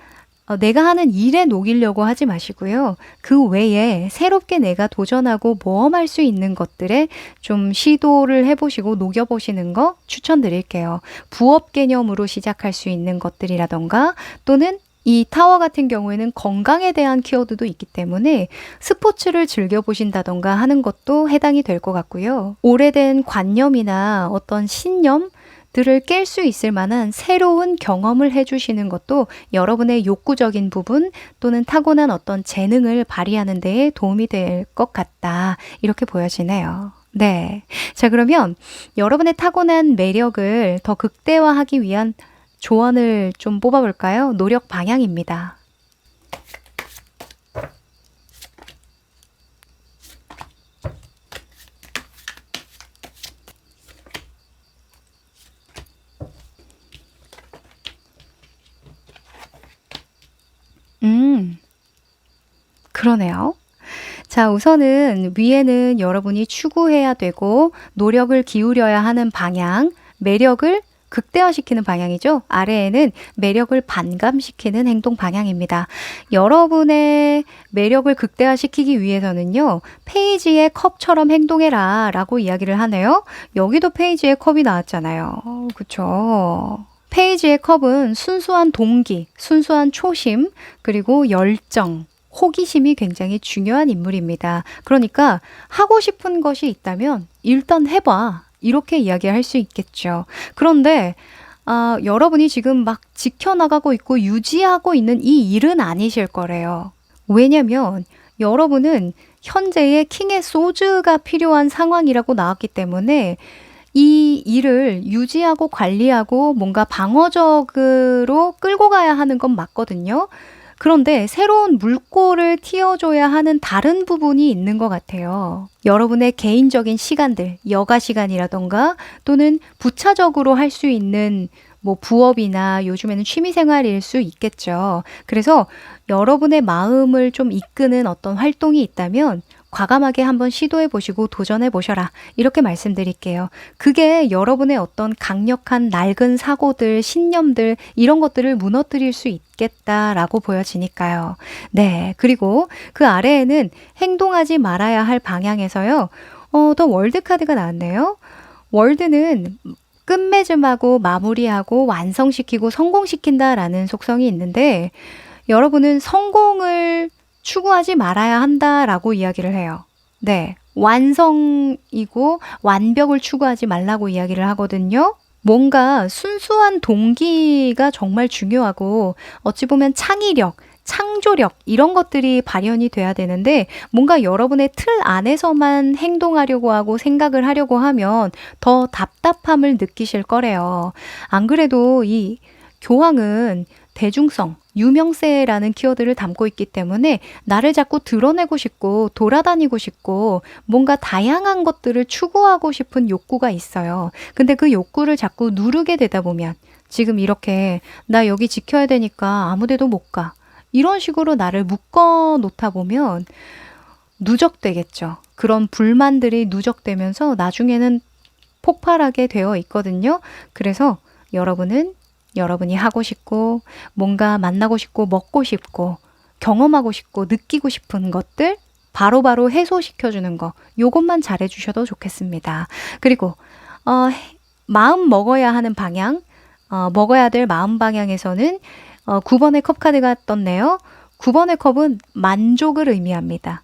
내가 하는 일에 녹이려고 하지 마시고요. 그 외에 새롭게 내가 도전하고 모험할 수 있는 것들에 좀 시도를 해보시고 녹여보시는 거 추천드릴게요. 부업 개념으로 시작할 수 있는 것들이라던가 또는 이 타워 같은 경우에는 건강에 대한 키워드도 있기 때문에 스포츠를 즐겨보신다던가 하는 것도 해당이 될 것 같고요. 오래된 관념이나 어떤 신념 들을 깰 수 있을 만한 새로운 경험을 해주시는 것도 여러분의 욕구적인 부분 또는 타고난 어떤 재능을 발휘하는 데에 도움이 될 것 같다. 이렇게 보여지네요. 네. 자, 그러면 여러분의 타고난 매력을 더 극대화하기 위한 조언을 좀 뽑아볼까요? 노력 방향입니다. 그러네요. 자, 우선은 위에는 여러분이 추구해야 되고 노력을 기울여야 하는 방향, 매력을 극대화시키는 방향이죠. 아래에는 매력을 반감시키는 행동 방향입니다. 여러분의 매력을 극대화시키기 위해서는요, 페이지의 컵처럼 행동해라 라고 이야기를 하네요. 여기도 페이지의 컵이 나왔잖아요. 그쵸? 페이지의 컵은 순수한 동기, 순수한 초심, 그리고 열정, 호기심이 굉장히 중요한 인물입니다. 그러니까 하고 싶은 것이 있다면 일단 해봐. 이렇게 이야기할 수 있겠죠. 그런데 여러분이 지금 막 지켜나가고 있고 유지하고 있는 이 일은 아니실 거래요. 왜냐면 여러분은 현재의 킹의 소즈가 필요한 상황이라고 나왔기 때문에 이 일을 유지하고 관리하고 뭔가 방어적으로 끌고 가야 하는 건 맞거든요. 그런데 새로운 물꼬를 틔워줘야 하는 다른 부분이 있는 것 같아요. 여러분의 개인적인 시간들, 여가 시간이라던가 또는 부차적으로 할 수 있는 뭐 부업이나 요즘에는 취미생활일 수 있겠죠. 그래서 여러분의 마음을 좀 이끄는 어떤 활동이 있다면 과감하게 한번 시도해 보시고 도전해 보셔라. 이렇게 말씀드릴게요. 그게 여러분의 어떤 강력한 낡은 사고들, 신념들 이런 것들을 무너뜨릴 수 있겠다라고 보여지니까요. 네. 그리고 그 아래에는 행동하지 말아야 할 방향에서요. 더 월드 카드가 나왔네요. 월드는 끝맺음하고 마무리하고 완성시키고 성공시킨다라는 속성이 있는데 여러분은 성공을 추구하지 말아야 한다라고 이야기를 해요. 네. 완성이고 완벽을 추구하지 말라고 이야기를 하거든요. 뭔가 순수한 동기가 정말 중요하고 어찌 보면 창의력, 창조력 이런 것들이 발현이 돼야 되는데 뭔가 여러분의 틀 안에서만 행동하려고 하고 생각을 하려고 하면 더 답답함을 느끼실 거래요. 안 그래도 이 교황은 대중성, 유명세라는 키워드를 담고 있기 때문에 나를 자꾸 드러내고 싶고 돌아다니고 싶고 뭔가 다양한 것들을 추구하고 싶은 욕구가 있어요. 근데 그 욕구를 자꾸 누르게 되다 보면 지금 이렇게 나 여기 지켜야 되니까 아무 데도 못 가. 이런 식으로 나를 묶어 놓다 보면 누적되겠죠. 그런 불만들이 누적되면서 나중에는 폭발하게 되어 있거든요. 그래서 여러분은 여러분이 하고 싶고 뭔가 만나고 싶고 먹고 싶고 경험하고 싶고 느끼고 싶은 것들 바로바로 해소시켜주는 거 요것만 잘해주셔도 좋겠습니다. 그리고 마음 먹어야 하는 방향 먹어야 될 마음 방향에서는 9번의 컵 카드가 떴네요. 9번의 컵은 만족을 의미합니다.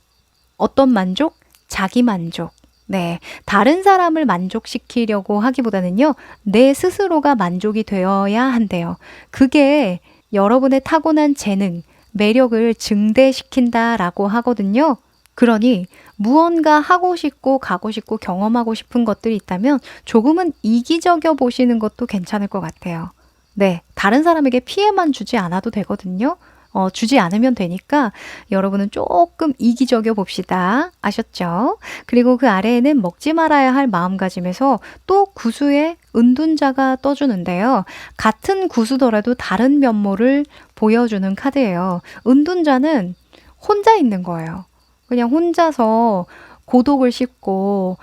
어떤 만족? 자기 만족. 네, 다른 사람을 만족시키려고 하기보다는요, 내 스스로가 만족이 되어야 한대요. 그게 여러분의 타고난 재능, 매력을 증대시킨다라고 하거든요. 그러니 무언가 하고 싶고 가고 싶고 경험하고 싶은 것들이 있다면 조금은 이기적여 보시는 것도 괜찮을 것 같아요. 네, 다른 사람에게 피해만 주지 않아도 되거든요. 주지 않으면 되니까 여러분은 조금 이기적여 봅시다. 아셨죠? 그리고 그 아래에는 먹지 말아야 할 마음가짐에서 또 구수의 은둔자가 떠주는데요. 같은 구수더라도 다른 면모를 보여주는 카드예요. 은둔자는 혼자 있는 거예요. 그냥 혼자서 고독을 씹고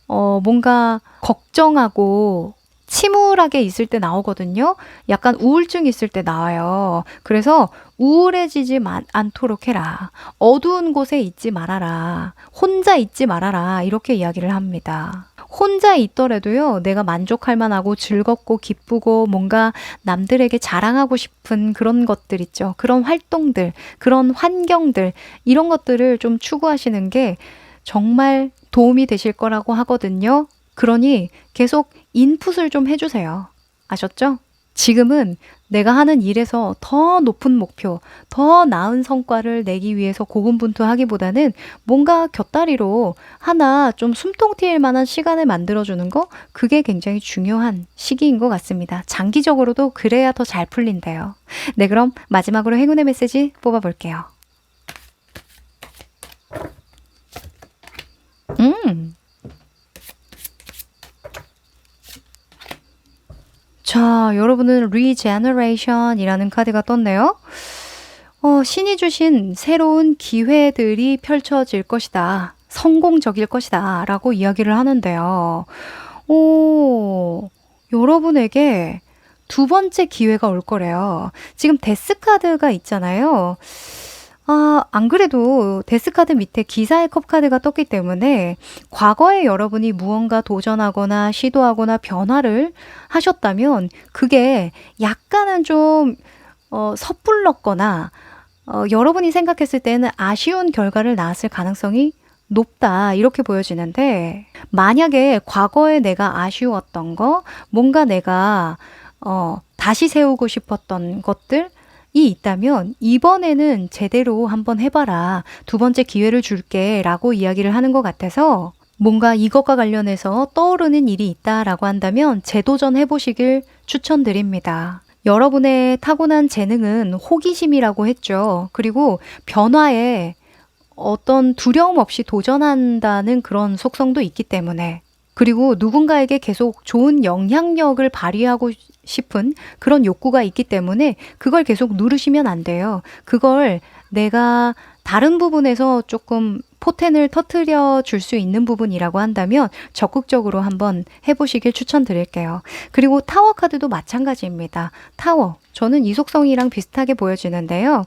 뭔가 걱정하고 침울하게 있을 때 나오거든요. 약간 우울증 있을 때 나와요. 그래서 우울해지지 않도록 해라. 어두운 곳에 있지 말아라. 혼자 있지 말아라. 이렇게 이야기를 합니다. 혼자 있더라도요, 내가 만족할 만하고 즐겁고 기쁘고 뭔가 남들에게 자랑하고 싶은 그런 것들 있죠. 그런 활동들, 그런 환경들, 이런 것들을 좀 추구하시는 게 정말 도움이 되실 거라고 하거든요. 그러니 계속 인풋을 좀 해주세요. 아셨죠? 지금은 내가 하는 일에서 더 높은 목표, 더 나은 성과를 내기 위해서 고군분투하기보다는 뭔가 곁다리로 하나 좀 숨통 트일 만한 시간을 만들어주는 거, 그게 굉장히 중요한 시기인 것 같습니다. 장기적으로도 그래야 더 잘 풀린대요. 네, 그럼 마지막으로 행운의 메시지 뽑아볼게요. 자, 여러분은 Regeneration이라는 카드가 떴네요. 신이 주신 새로운 기회들이 펼쳐질 것이다. 성공적일 것이다. 라고 이야기를 하는데요. 여러분에게 두 번째 기회가 올 거래요. 지금 데스 카드가 있잖아요. 안 그래도 데스카드 밑에 기사의 컵 카드가 떴기 때문에 과거에 여러분이 무언가 도전하거나 시도하거나 변화를 하셨다면 그게 약간은 좀 섣불렀거나 여러분이 생각했을 때는 아쉬운 결과를 낳았을 가능성이 높다 이렇게 보여지는데 만약에 과거에 내가 아쉬웠던 거 뭔가 내가 다시 세우고 싶었던 것들 이 있다면 이번에는 제대로 한번 해봐라. 두 번째 기회를 줄게 라고 이야기를 하는 것 같아서 뭔가 이것과 관련해서 떠오르는 일이 있다라고 한다면 재도전 해보시길 추천드립니다. 여러분의 타고난 재능은 호기심이라고 했죠. 그리고 변화에 어떤 두려움 없이 도전한다는 그런 속성도 있기 때문에 그리고 누군가에게 계속 좋은 영향력을 발휘하고 싶은 그런 욕구가 있기 때문에 그걸 계속 누르시면 안 돼요. 그걸 내가 다른 부분에서 조금 포텐을 터트려 줄 수 있는 부분이라고 한다면 적극적으로 한번 해보시길 추천드릴게요. 그리고 타워 카드도 마찬가지입니다. 타워. 저는 이 속성이랑 비슷하게 보여지는데요.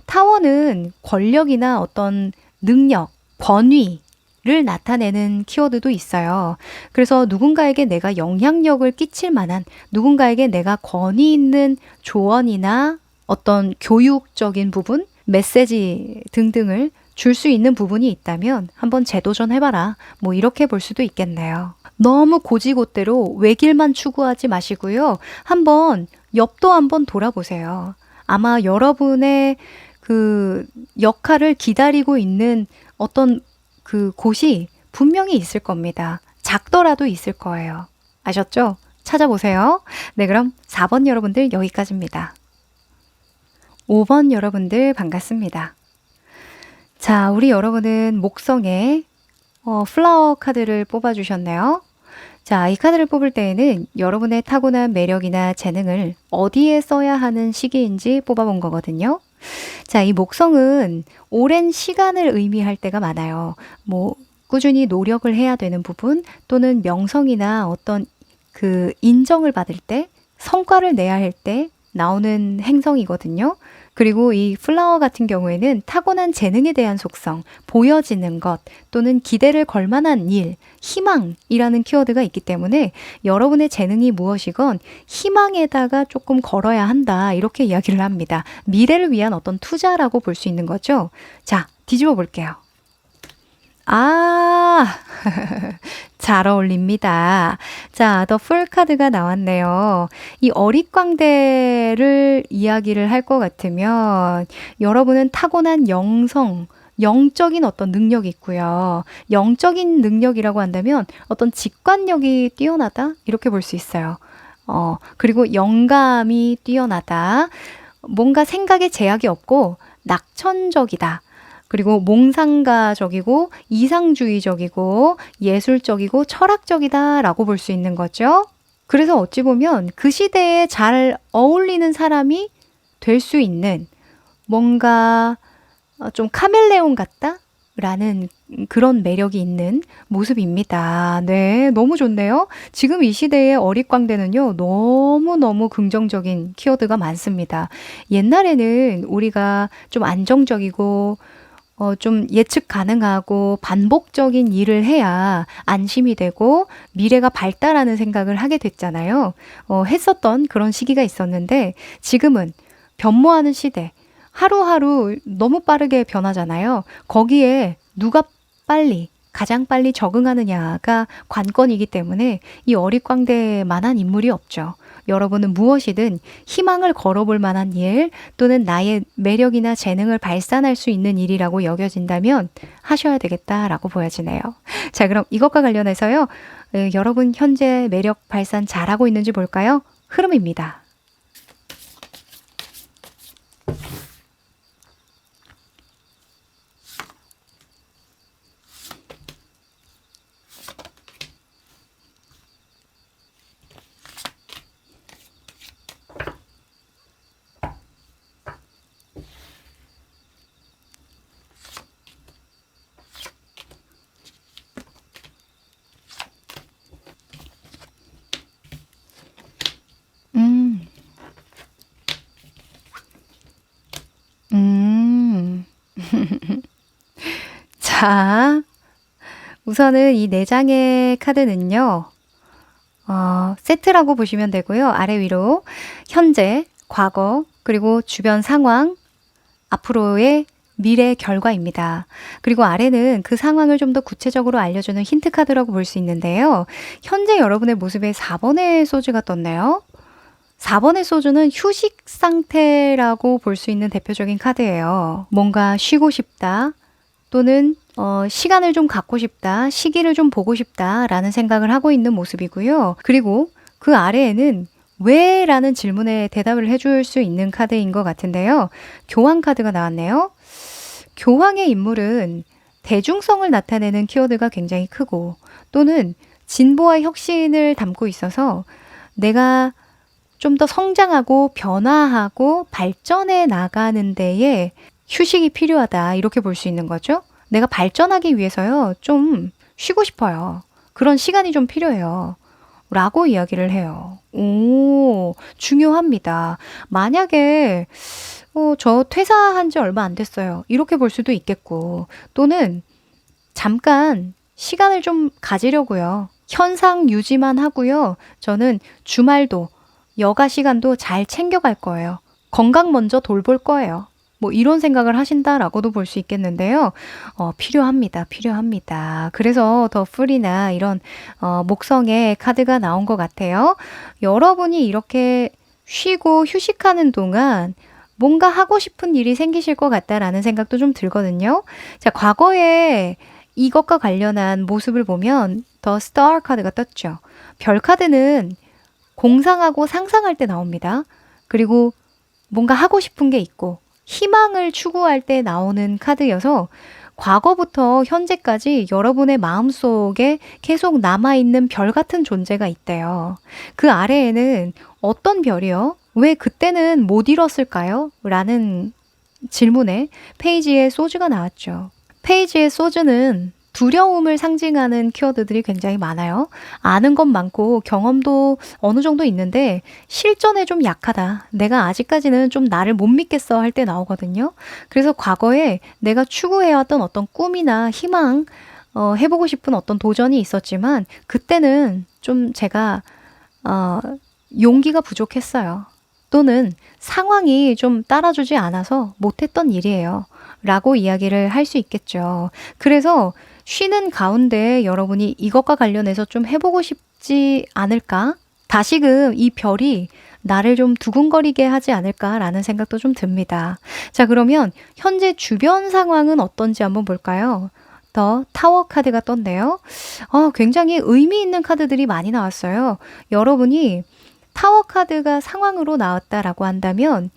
타워는 권력이나 어떤 능력, 권위, 를 나타내는 키워드도 있어요. 그래서 누군가에게 내가 영향력을 끼칠 만한 누군가에게 내가 권위 있는 조언이나 어떤 교육적인 부분, 메시지 등등을 줄 수 있는 부분이 있다면 한번 재도전해봐라. 뭐 이렇게 볼 수도 있겠네요. 너무 고지곳대로 외길만 추구하지 마시고요. 한번 옆도 한번 돌아보세요. 아마 여러분의 그 역할을 기다리고 있는 어떤 그 곳이 분명히 있을 겁니다. 작더라도 있을 거예요. 아셨죠? 찾아보세요. 네, 그럼 4번 여러분들 여기까지입니다. 5번 여러분들 반갑습니다. 자, 우리 여러분은 목성의 플라워 카드를 뽑아주셨네요. 자, 이 카드를 뽑을 때에는 여러분의 타고난 매력이나 재능을 어디에 써야 하는 시기인지 뽑아본 거거든요. 자, 이 목성은 오랜 시간을 의미할 때가 많아요. 뭐, 꾸준히 노력을 해야 되는 부분 또는 명성이나 어떤 그 인정을 받을 때, 성과를 내야 할 때 나오는 행성이거든요. 그리고 이 플라워 같은 경우에는 타고난 재능에 대한 속성, 보여지는 것 또는 기대를 걸 만한 일, 희망이라는 키워드가 있기 때문에 여러분의 재능이 무엇이건 희망에다가 조금 걸어야 한다. 이렇게 이야기를 합니다. 미래를 위한 어떤 투자라고 볼 수 있는 거죠. 자, 뒤집어 볼게요. 아, 잘 어울립니다. 자, 더 풀 카드가 나왔네요. 이 어릿광대를 이야기를 할 것 같으면 여러분은 타고난 영성, 영적인 어떤 능력이 있고요. 영적인 능력이라고 한다면 어떤 직관력이 뛰어나다? 이렇게 볼 수 있어요. 그리고 영감이 뛰어나다. 뭔가 생각에 제약이 없고 낙천적이다. 그리고 몽상가적이고 이상주의적이고 예술적이고 철학적이다라고 볼 수 있는 거죠. 그래서 어찌 보면 그 시대에 잘 어울리는 사람이 될 수 있는 뭔가 좀 카멜레온 같다? 라는 그런 매력이 있는 모습입니다. 네, 너무 좋네요. 지금 이 시대의 어릿광대는요, 너무너무 긍정적인 키워드가 많습니다. 옛날에는 우리가 좀 안정적이고 좀 예측 가능하고 반복적인 일을 해야 안심이 되고 미래가 밝다라는 생각을 하게 됐잖아요. 했었던 그런 시기가 있었는데 지금은 변모하는 시대, 하루하루 너무 빠르게 변하잖아요. 거기에 누가 가장 빨리 적응하느냐가 관건이기 때문에 이 어릿광대만한 인물이 없죠. 여러분은 무엇이든 희망을 걸어볼 만한 일 또는 나의 매력이나 재능을 발산할 수 있는 일이라고 여겨진다면 하셔야 되겠다라고 보여지네요. 자, 그럼 이것과 관련해서요. 여러분 현재 매력 발산 잘하고 있는지 볼까요? 흐름입니다. 음, 음. 자, 우선은 이 4장의 카드는요. 세트라고 보시면 되고요. 아래 위로 현재, 과거, 그리고 주변 상황, 앞으로의 미래 결과입니다. 그리고 아래는 그 상황을 좀 더 구체적으로 알려주는 힌트 카드라고 볼 수 있는데요. 현재 여러분의 모습에 4번의 소주가 떴네요. 4번의 소주는 휴식 상태라고 볼 수 있는 대표적인 카드예요. 뭔가 쉬고 싶다 또는 시간을 좀 갖고 싶다, 시기를 좀 보고 싶다라는 생각을 하고 있는 모습이고요. 그리고 그 아래에는 왜? 라는 질문에 대답을 해줄 수 있는 카드인 것 같은데요. 교황 카드가 나왔네요. 교황의 인물은 대중성을 나타내는 키워드가 굉장히 크고 또는 진보와 혁신을 담고 있어서 내가 좀 더 성장하고 변화하고 발전해 나가는 데에 휴식이 필요하다 이렇게 볼 수 있는 거죠. 내가 발전하기 위해서요 좀 쉬고 싶어요. 그런 시간이 좀 필요해요. 라고 이야기를 해요. 오, 중요합니다. 만약에 저 퇴사한 지 얼마 안 됐어요. 이렇게 볼 수도 있겠고 또는 잠깐 시간을 좀 가지려고요. 현상 유지만 하고요. 저는 주말도 여가 시간도 잘 챙겨갈 거예요. 건강 먼저 돌볼 거예요. 뭐 이런 생각을 하신다라고도 볼 수 있겠는데요. 필요합니다. 필요합니다. 그래서 더 풀이나 이런 목성의 카드가 나온 것 같아요. 여러분이 이렇게 쉬고 휴식하는 동안 뭔가 하고 싶은 일이 생기실 것 같다라는 생각도 좀 들거든요. 자, 과거에 이것과 관련한 모습을 보면 더 스타 카드가 떴죠. 별 카드는 공상하고 상상할 때 나옵니다. 그리고 뭔가 하고 싶은 게 있고 희망을 추구할 때 나오는 카드여서 과거부터 현재까지 여러분의 마음속에 계속 남아있는 별 같은 존재가 있대요. 그 아래에는 어떤 별이요? 왜 그때는 못 이뤘을까요? 라는 질문에 페이지에 소주가 나왔죠. 페이지의 소주는 두려움을 상징하는 키워드들이 굉장히 많아요. 아는 것 많고 경험도 어느 정도 있는데 실전에 좀 약하다. 내가 아직까지는 좀 나를 못 믿겠어 할 때 나오거든요. 그래서 과거에 내가 추구해왔던 어떤 꿈이나 희망, 해보고 싶은 어떤 도전이 있었지만 그때는 좀 제가 용기가 부족했어요. 또는 상황이 좀 따라주지 않아서 못했던 일이에요. 라고 이야기를 할 수 있겠죠. 그래서 쉬는 가운데 여러분이 이것과 관련해서 좀 해보고 싶지 않을까? 다시금 이 별이 나를 좀 두근거리게 하지 않을까라는 생각도 좀 듭니다. 자, 그러면 현재 주변 상황은 어떤지 한번 볼까요? 더 타워 카드가 떴네요. 굉장히 의미 있는 카드들이 많이 나왔어요. 여러분이 타워 카드가 상황으로 나왔다라고 한다면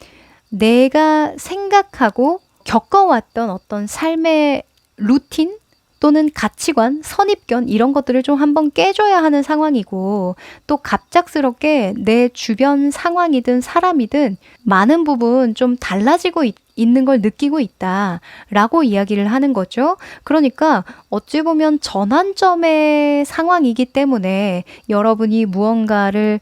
내가 생각하고 겪어왔던 어떤 삶의 루틴 또는 가치관, 선입견 이런 것들을 좀 한번 깨줘야 하는 상황이고 또 갑작스럽게 내 주변 상황이든 사람이든 많은 부분 좀 달라지고 있는 걸 느끼고 있다라고 이야기를 하는 거죠. 그러니까 어찌 보면 전환점의 상황이기 때문에 여러분이 무언가를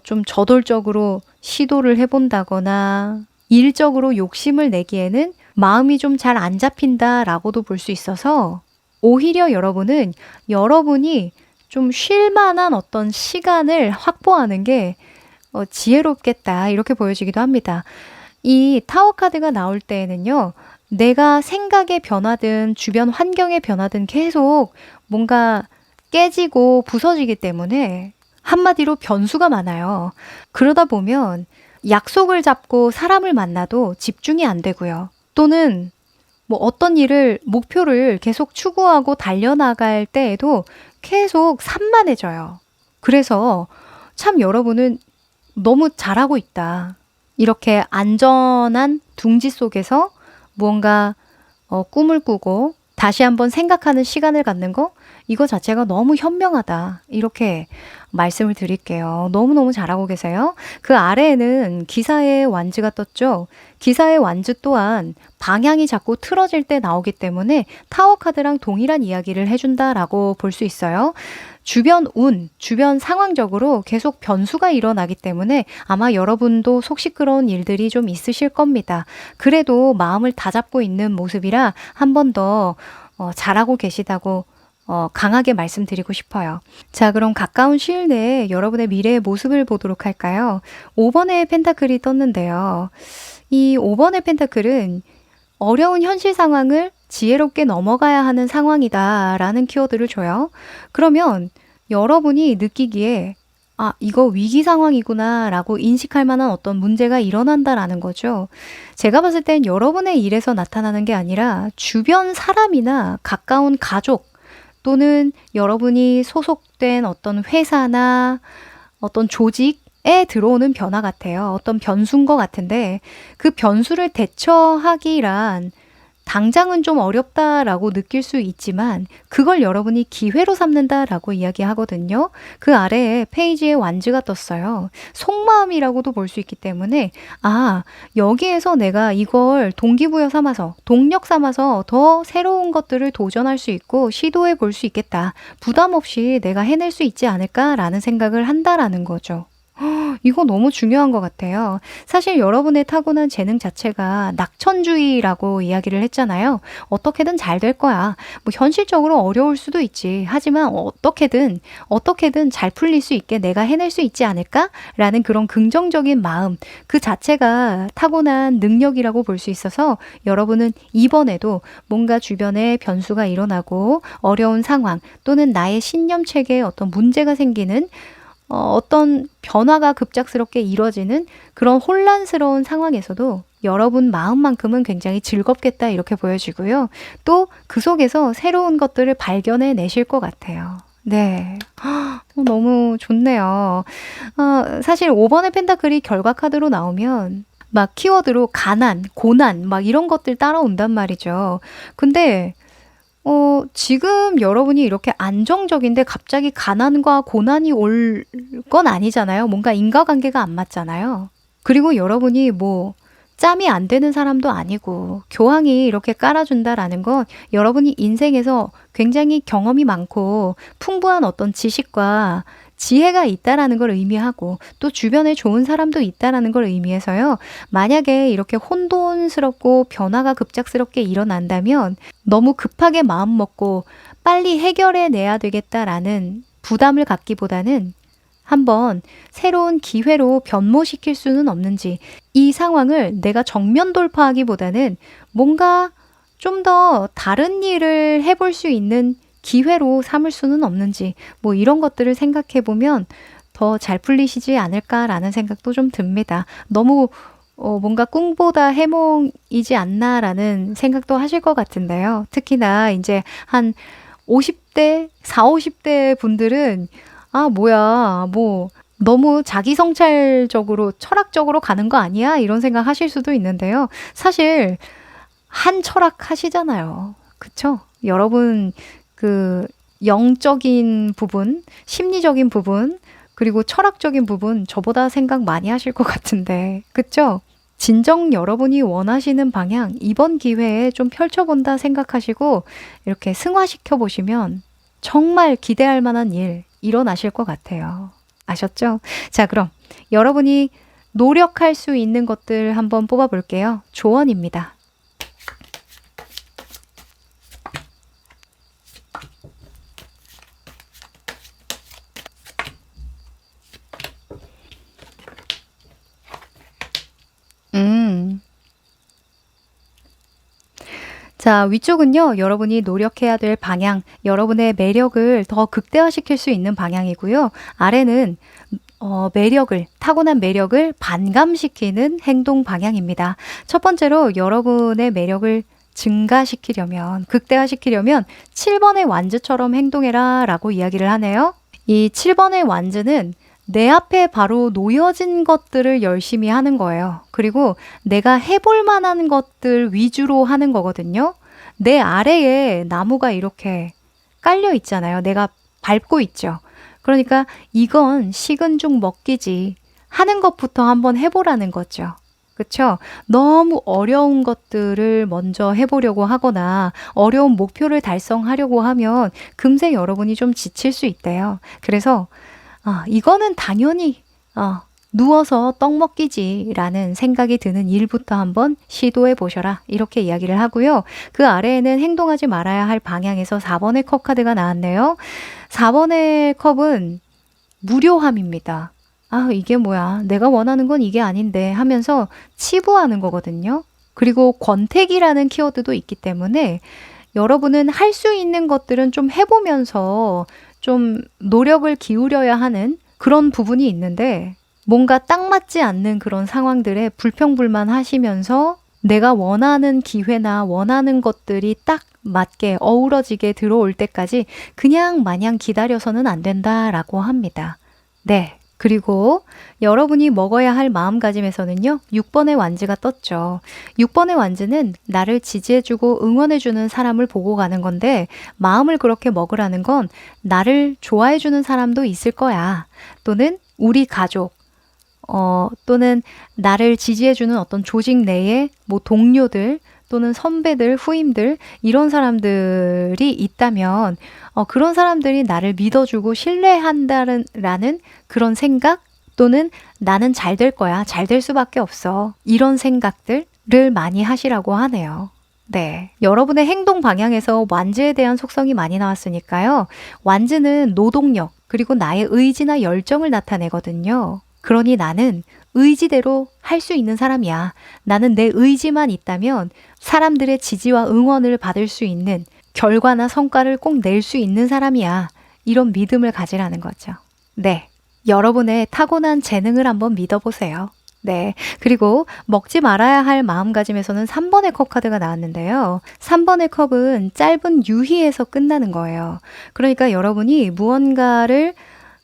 좀 저돌적으로 시도를 해본다거나 일적으로 욕심을 내기에는 마음이 좀 잘 안 잡힌다라고도 볼 수 있어서 오히려 여러분은 여러분이 좀 쉴 만한 어떤 시간을 확보하는 게 지혜롭겠다 이렇게 보여지기도 합니다. 이 타워 카드가 나올 때에는요. 내가 생각의 변화든 주변 환경의 변화든 계속 뭔가 깨지고 부서지기 때문에 한마디로 변수가 많아요. 그러다 보면 약속을 잡고 사람을 만나도 집중이 안 되고요. 또는 뭐 어떤 일을, 목표를 계속 추구하고 달려나갈 때에도 계속 산만해져요. 그래서 참 여러분은 너무 잘하고 있다. 이렇게 안전한 둥지 속에서 무언가 꿈을 꾸고 다시 한번 생각하는 시간을 갖는 거 이거 자체가 너무 현명하다. 이렇게 말씀을 드릴게요. 너무너무 잘하고 계세요. 그 아래에는 기사의 완즈가 떴죠. 기사의 완즈 또한 방향이 자꾸 틀어질 때 나오기 때문에 타워 카드랑 동일한 이야기를 해준다라고 볼 수 있어요. 주변 운, 주변 상황적으로 계속 변수가 일어나기 때문에 아마 여러분도 속 시끄러운 일들이 좀 있으실 겁니다. 그래도 마음을 다잡고 있는 모습이라 한 번 더 잘하고 계시다고 강하게 말씀드리고 싶어요. 자, 그럼 가까운 시일 내에 여러분의 미래의 모습을 보도록 할까요? 5번의 펜타클이 떴는데요. 이 5번의 펜타클은 어려운 현실 상황을 지혜롭게 넘어가야 하는 상황이다라는 키워드를 줘요. 그러면 여러분이 느끼기에 이거 위기 상황이구나 라고 인식할 만한 어떤 문제가 일어난다라는 거죠. 제가 봤을 땐 여러분의 일에서 나타나는 게 아니라 주변 사람이나 가까운 가족 또는 여러분이 소속된 어떤 회사나 어떤 조직에 들어오는 변화 같아요. 어떤 변수인 것 같은데 그 변수를 대처하기란 당장은 좀 어렵다라고 느낄 수 있지만 그걸 여러분이 기회로 삼는다라고 이야기하거든요. 그 아래에 페이지에 완즈가 떴어요. 속마음이라고도 볼 수 있기 때문에 여기에서 내가 이걸 동기부여 삼아서 동력 삼아서 더 새로운 것들을 도전할 수 있고 시도해 볼 수 있겠다. 부담 없이 내가 해낼 수 있지 않을까라는 생각을 한다라는 거죠. 이거 너무 중요한 것 같아요. 사실 여러분의 타고난 재능 자체가 낙천주의라고 이야기를 했잖아요. 어떻게든 잘 될 거야. 뭐 현실적으로 어려울 수도 있지. 하지만 어떻게든 잘 풀릴 수 있게 내가 해낼 수 있지 않을까? 라는 그런 긍정적인 마음 그 자체가 타고난 능력이라고 볼 수 있어서 여러분은 이번에도 뭔가 주변에 변수가 일어나고 어려운 상황 또는 나의 신념 체계에 어떤 문제가 생기는 어떤 변화가 급작스럽게 이뤄지는 그런 혼란스러운 상황에서도 여러분 마음만큼은 굉장히 즐겁겠다 이렇게 보여지고요. 또 그 속에서 새로운 것들을 발견해 내실 것 같아요. 네. 너무 좋네요. 사실 5번의 펜타클이 결과 카드로 나오면 막 키워드로 가난, 고난 막 이런 것들 따라온단 말이죠. 근데 지금 여러분이 이렇게 안정적인데 갑자기 가난과 고난이 올 건 아니잖아요. 뭔가 인과관계가 안 맞잖아요. 그리고 여러분이 뭐 짬이 안 되는 사람도 아니고 교황이 이렇게 깔아준다라는 건 여러분이 인생에서 굉장히 경험이 많고 풍부한 어떤 지식과 지혜가 있다라는 걸 의미하고 또 주변에 좋은 사람도 있다라는 걸 의미해서요. 만약에 이렇게 혼돈스럽고 변화가 급작스럽게 일어난다면 너무 급하게 마음 먹고 빨리 해결해 내야 되겠다라는 부담을 갖기보다는 한번 새로운 기회로 변모시킬 수는 없는지, 이 상황을 내가 정면 돌파하기보다는 뭔가 좀 더 다른 일을 해볼 수 있는 기회로 삼을 수는 없는지, 뭐 이런 것들을 생각해 보면 더 잘 풀리시지 않을까라는 생각도 좀 듭니다. 너무 뭔가 꿈보다 해몽이지 않나라는 생각도 하실 것 같은데요. 특히나 이제 한 50대, 4, 50대 분들은 뭐야, 뭐 너무 자기 성찰적으로 철학적으로 가는 거 아니야? 이런 생각 하실 수도 있는데요. 사실 한 철학 하시잖아요. 그쵸? 여러분 그 영적인 부분, 심리적인 부분, 그리고 철학적인 부분 저보다 생각 많이 하실 것 같은데. 그쵸? 진정 여러분이 원하시는 방향 이번 기회에 좀 펼쳐본다 생각하시고 이렇게 승화시켜 보시면 정말 기대할 만한 일 일어나실 것 같아요. 아셨죠? 자, 그럼 여러분이 노력할 수 있는 것들 한번 뽑아볼게요. 조언입니다. 자, 위쪽은요, 여러분이 노력해야 될 방향, 여러분의 매력을 더 극대화시킬 수 있는 방향이고요. 아래는 타고난 매력을 반감시키는 행동 방향입니다. 첫 번째로 여러분의 매력을 증가시키려면, 극대화시키려면 7번의 완즈처럼 행동해라 라고 이야기를 하네요. 이 7번의 완즈는 내 앞에 바로 놓여진 것들을 열심히 하는 거예요. 그리고 내가 해볼 만한 것들 위주로 하는 거거든요. 내 아래에 나무가 이렇게 깔려 있잖아요. 내가 밟고 있죠. 그러니까 이건 식은 죽 먹기지 하는 것부터 한번 해보라는 거죠. 그쵸? 너무 어려운 것들을 먼저 해보려고 하거나 어려운 목표를 달성하려고 하면 금세 여러분이 좀 지칠 수 있대요. 그래서 이거는 당연히 누워서 떡 먹기지라는 생각이 드는 일부터 한번 시도해 보셔라. 이렇게 이야기를 하고요. 그 아래에는 행동하지 말아야 할 방향에서 4번의 컵 카드가 나왔네요. 4번의 컵은 무료함입니다. 이게 뭐야. 내가 원하는 건 이게 아닌데 하면서 치부하는 거거든요. 그리고 권태기라는 키워드도 있기 때문에 여러분은 할 수 있는 것들은 좀 해보면서 좀 노력을 기울여야 하는 그런 부분이 있는데 뭔가 딱 맞지 않는 그런 상황들에 불평불만 하시면서 내가 원하는 기회나 원하는 것들이 딱 맞게 어우러지게 들어올 때까지 그냥 마냥 기다려서는 안 된다라고 합니다. 네. 그리고 여러분이 먹어야 할 마음가짐에서는요. 6번의 완즈가 떴죠. 6번의 완즈는 나를 지지해주고 응원해주는 사람을 보고 가는 건데 마음을 그렇게 먹으라는 건 나를 좋아해주는 사람도 있을 거야. 또는 우리 가족, 또는 나를 지지해주는 어떤 조직 내에 뭐 동료들 또는 선배들, 후임들 이런 사람들이 있다면 그런 사람들이 나를 믿어주고 신뢰한다라는 그런 생각 또는 나는 잘 될 거야, 잘 될 수밖에 없어 이런 생각들을 많이 하시라고 하네요. 네, 여러분의 행동 방향에서 완즈에 대한 속성이 많이 나왔으니까요. 완즈는 노동력 그리고 나의 의지나 열정을 나타내거든요. 그러니 나는 의지대로 할 수 있는 사람이야. 나는 내 의지만 있다면 사람들의 지지와 응원을 받을 수 있는 결과나 성과를 꼭 낼 수 있는 사람이야. 이런 믿음을 가지라는 거죠. 네. 여러분의 타고난 재능을 한번 믿어보세요. 네. 그리고 먹지 말아야 할 마음가짐에서는 3번의 컵 카드가 나왔는데요. 3번의 컵은 짧은 유희에서 끝나는 거예요. 그러니까 여러분이 무언가를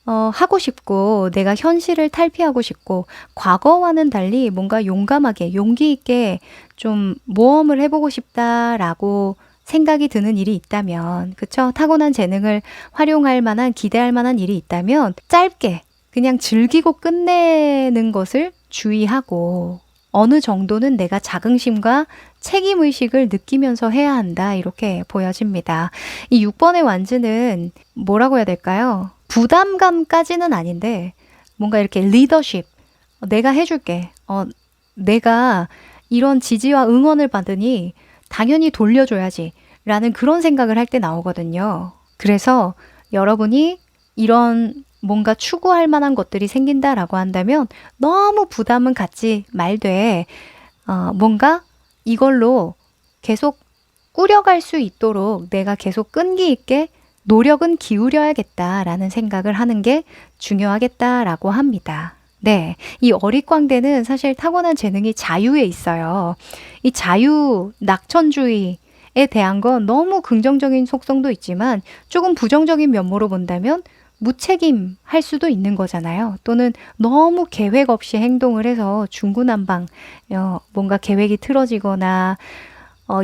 하고 싶고 내가 현실을 탈피하고 싶고 과거와는 달리 뭔가 용감하게 용기 있게 좀 모험을 해보고 싶다라고 생각이 드는 일이 있다면, 그쵸? 타고난 재능을 활용할 만한, 기대할 만한 일이 있다면 짧게 그냥 즐기고 끝내는 것을 주의하고 어느 정도는 내가 자긍심과 책임의식을 느끼면서 해야 한다. 이렇게 보여집니다. 이 6번의 완즈는 뭐라고 해야 될까요? 부담감까지는 아닌데 뭔가 이렇게 리더십, 내가 해줄게. 내가 이런 지지와 응원을 받으니 당연히 돌려줘야지 라는 그런 생각을 할 때 나오거든요. 그래서 여러분이 이런 뭔가 추구할 만한 것들이 생긴다라고 한다면 너무 부담은 갖지 말되 뭔가 이걸로 계속 꾸려갈 수 있도록 내가 계속 끈기 있게 노력은 기울여야겠다라는 생각을 하는 게 중요하겠다라고 합니다. 네, 이 어릿광대는 사실 타고난 재능이 자유에 있어요. 이 자유, 낙천주의에 대한 건 너무 긍정적인 속성도 있지만 조금 부정적인 면모로 본다면 무책임 할 수도 있는 거잖아요. 또는 너무 계획 없이 행동을 해서 중구난방, 뭔가 계획이 틀어지거나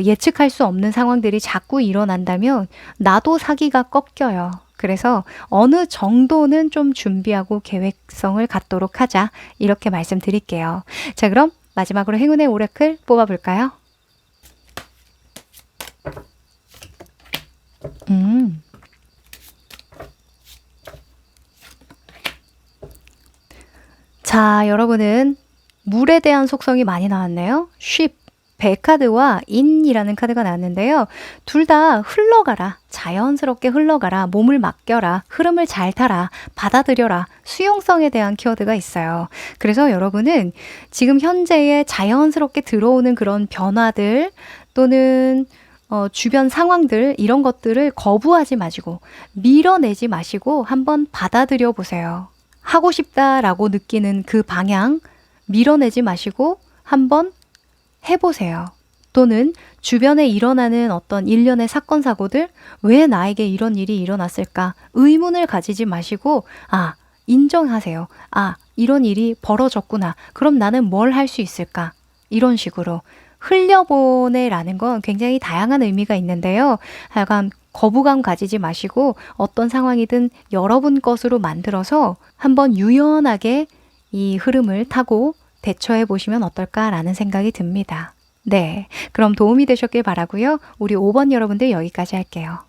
예측할 수 없는 상황들이 자꾸 일어난다면 나도 사기가 꺾여요. 그래서 어느 정도는 좀 준비하고 계획성을 갖도록 하자. 이렇게 말씀드릴게요. 자, 그럼 마지막으로 행운의 오라클 뽑아볼까요? 자, 여러분은 물에 대한 속성이 많이 나왔네요. 쉽, 배카드와 인이라는 카드가 나왔는데요. 둘 다 흘러가라, 자연스럽게 흘러가라, 몸을 맡겨라, 흐름을 잘 타라, 받아들여라, 수용성에 대한 키워드가 있어요. 그래서 여러분은 지금 현재에 자연스럽게 들어오는 그런 변화들 또는 주변 상황들 이런 것들을 거부하지 마시고 밀어내지 마시고 한번 받아들여 보세요. 하고 싶다라고 느끼는 그 방향 밀어내지 마시고 한번 해보세요. 또는 주변에 일어나는 어떤 일련의 사건, 사고들, 왜 나에게 이런 일이 일어났을까? 의문을 가지지 마시고, 인정하세요. 이런 일이 벌어졌구나. 그럼 나는 뭘 할 수 있을까? 이런 식으로 흘려보내라는 건 굉장히 다양한 의미가 있는데요. 하여간 거부감 가지지 마시고 어떤 상황이든 여러분 것으로 만들어서 한번 유연하게 이 흐름을 타고 대처해 보시면 어떨까라는 생각이 듭니다. 네, 그럼 도움이 되셨길 바라고요. 우리 5번 여러분들 여기까지 할게요.